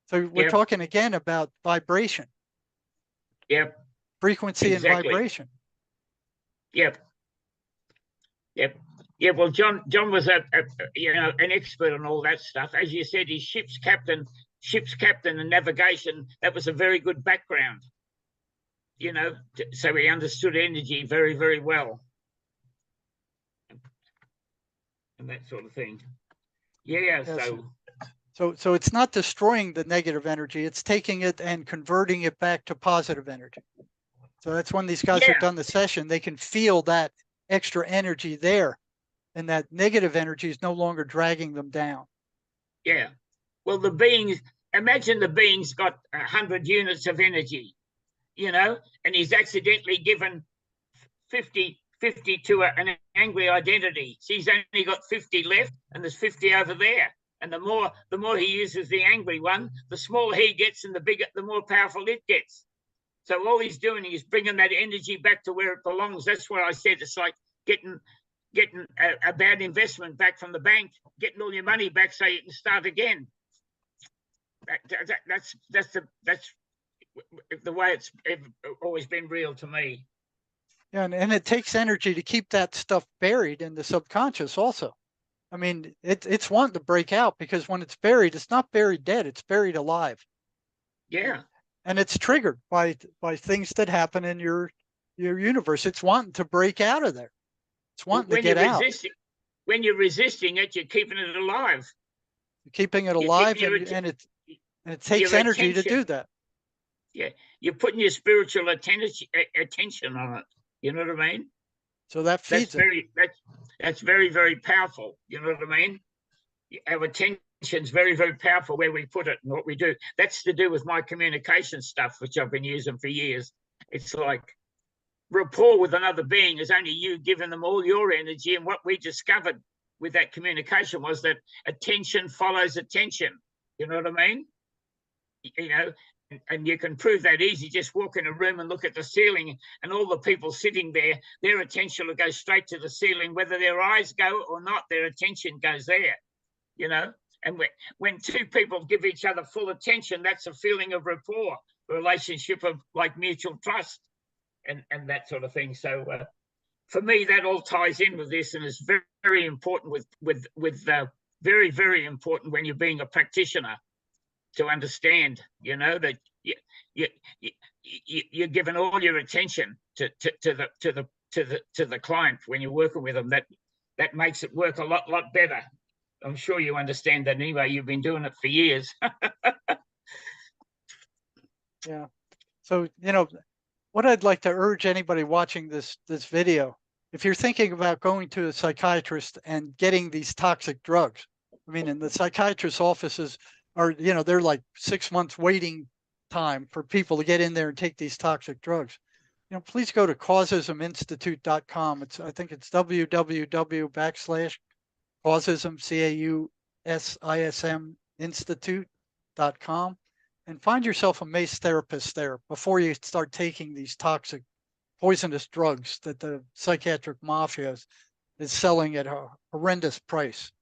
So we're talking again about vibration. Frequency and vibration. Yeah, well, John was an expert on all that stuff. As you said, he's ship's captain and navigation. That was a very good background, so he understood energy very, very well, and that sort of thing. So it's not destroying the negative energy, it's taking it and converting it back to positive energy. So that's when these guys have done the session, they can feel that extra energy there, and that negative energy is no longer dragging them down. Well, imagine the being's got 100 units of energy, and he's accidentally given 50 to an angry identity. So he's only got 50 left, and there's 50 over there. And the more he uses the angry one, the smaller he gets, and the more powerful it gets. So all he's doing is bringing that energy back to where it belongs. That's what I said. It's like getting a bad investment back from the bank, getting all your money back so you can start again. That's the way it's always been real to me. Yeah, and it takes energy to keep that stuff buried in the subconscious also. I mean, it's wanting to break out, because when it's buried, it's not buried dead, it's buried alive. And it's triggered by things that happen in your universe. It's wanting to break out of there. It's wanting to get out. When you're resisting it, you're keeping it alive. You're keeping it alive, and it takes energy to do that. You're putting your spiritual attention on it. You know what I mean? So that feeds it. That's very, very powerful. You know what I mean? Our attention's very, very powerful where we put it and what we do. That's to do with my communication stuff, which I've been using for years. It's like rapport with another being is only you giving them all your energy. And what we discovered with that communication was that attention follows attention. You know what I mean? And you can prove that easy. Just walk in a room and look at the ceiling, and all the people sitting there, their attention will go straight to the ceiling. Whether their eyes go or not, their attention goes there, And when two people give each other full attention, that's a feeling of rapport, a relationship of like mutual trust and that sort of thing. So for me, that all ties in with this, and is very, very important very, very important when you're being a practitioner, to understand, that you're giving all your attention to the client when you're working with them. That makes it work a lot better. I'm sure you understand that anyway. You've been doing it for years. Yeah. So what I'd like to urge anybody watching this video, if you're thinking about going to a psychiatrist and getting these toxic drugs, I mean, in the psychiatrist's offices are, they're like 6 months waiting time for people to get in there and take these toxic drugs. Please go to causisminstitute.com. I think it's www.causism, CAUSISM institute.com, and find yourself a Mace therapist there before you start taking these toxic, poisonous drugs that the psychiatric mafia is selling at a horrendous price.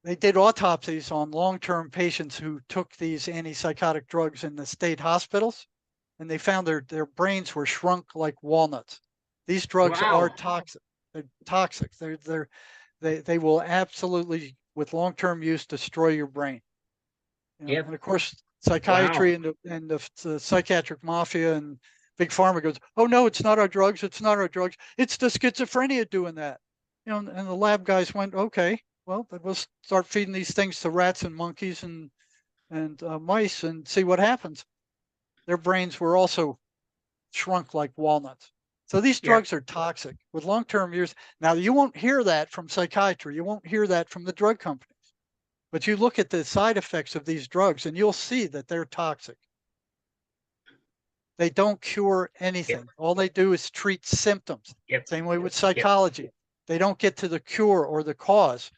They did autopsies on long-term patients who took these antipsychotic drugs in the state hospitals, and they found their brains were shrunk like walnuts. These drugs are toxic. They're toxic. They will absolutely, with long-term use, destroy your brain. And of course, psychiatry and the psychiatric mafia and big pharma goes, "Oh no, it's not our drugs. It's not our drugs. It's the schizophrenia doing that." And the lab guys went, "Okay, well, we'll start feeding these things to rats and monkeys and mice and see what happens." Their brains were also shrunk like walnuts. So these Yeah. drugs are toxic with long-term use. Now, you won't hear that from psychiatry. You won't hear that from the drug companies. But you look at the side effects of these drugs and you'll see that they're toxic. They don't cure anything. All they do is treat symptoms. Yep. Same way with psychology. They don't get to the cure or the cause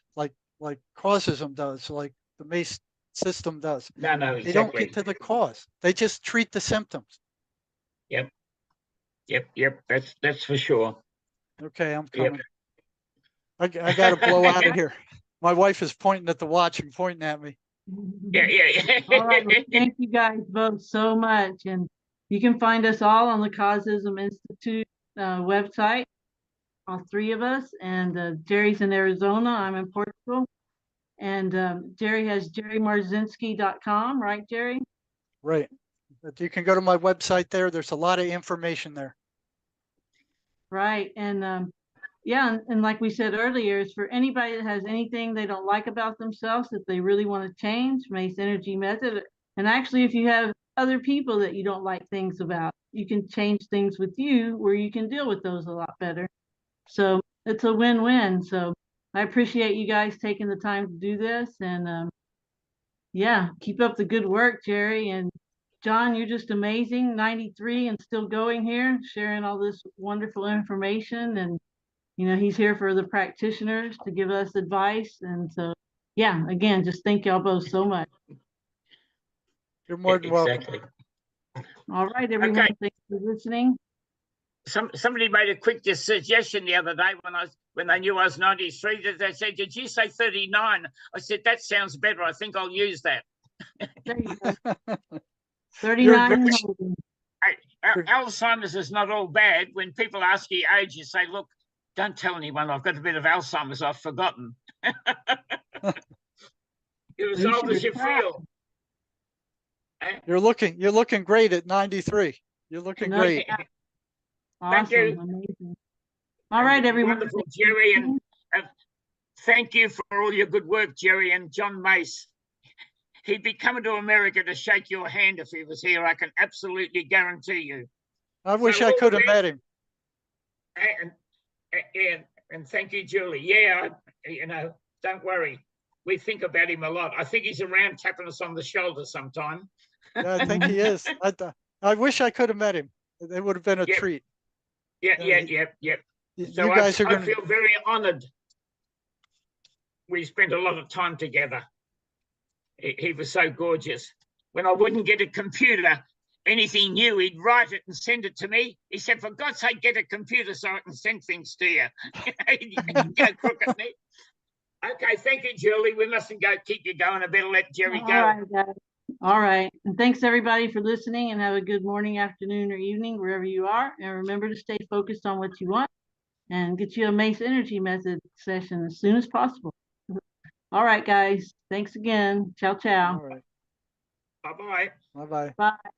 like causism does, like the Mace system does. No, They don't exactly. get to the cause. They just treat the symptoms. Yep. That's for sure. Okay, I'm Yep. coming. I got to blow out of here. My wife is pointing at the watch and pointing at me. Yeah. All right. Well, thank you guys both so much. And you can find us all on the Causism Institute website, all three of us. And Jerry's in Arizona. I'm in Portugal. And Jerry has jerrymarzinsky.com, right, Jerry? Right. But you can go to my website there. There's a lot of information there. Right. And yeah, and like we said earlier, it's for anybody that has anything they don't like about themselves, if they really want to change, Mace Energy Method. And actually, if you have other people that you don't like things about, you can change things with you where you can deal with those a lot better. So it's a win-win. So I appreciate you guys taking the time to do this. And yeah, keep up the good work, Jerry. And John, you're just amazing, 93 and still going here, sharing all this wonderful information. And you know, he's here for the practitioners to give us advice. And so, yeah, again, just thank y'all both so much. You're more than welcome. Exactly. All right, everyone, Okay. thanks for listening. Somebody made a quick suggestion the other day when they knew I was 93. They said, "Did you say 39?" I said, "That sounds better. I think I'll use that." There you go. 39 and holding. Alzheimer's is not all bad. When people ask you your age, you say, "Look, don't tell anyone I've got a bit of Alzheimer's. I've forgotten." You're as You old should as be you proud. feel. You're looking great at 93. You're looking No, great. Thank you. awesome, amazing. All right, everyone. Wonderful, thanks for Jerry, listening. and thank you for all your good work, Jerry and John Mace. He'd be coming to America to shake your hand if he was here. I can absolutely guarantee you. I wish So I all could the have met him. And thank you, Julie. Yeah, don't worry. We think about him a lot. I think he's around tapping us on the shoulder sometime. Yeah, I think he is. I wish I could have met him. It would have been a Yep. treat. Yeah. So You guys are I going to. feel very honored. We spent a lot of time together. He was so gorgeous. When I wouldn't get a computer, anything new, he'd write it and send it to me. He said, "For God's sake, get a computer so I can send things to you." He'd go crook at me. Okay, thank you, Julie. We mustn't keep you going. I better let Jerry All go. right, guys. All right. And thanks everybody for listening, and have a good morning, afternoon, or evening, wherever you are. And remember to stay focused on what you want and get you a Mace Energy Method session as soon as possible. All right, guys. Thanks again. Ciao, ciao. All right. Bye-bye. Bye-bye. Bye.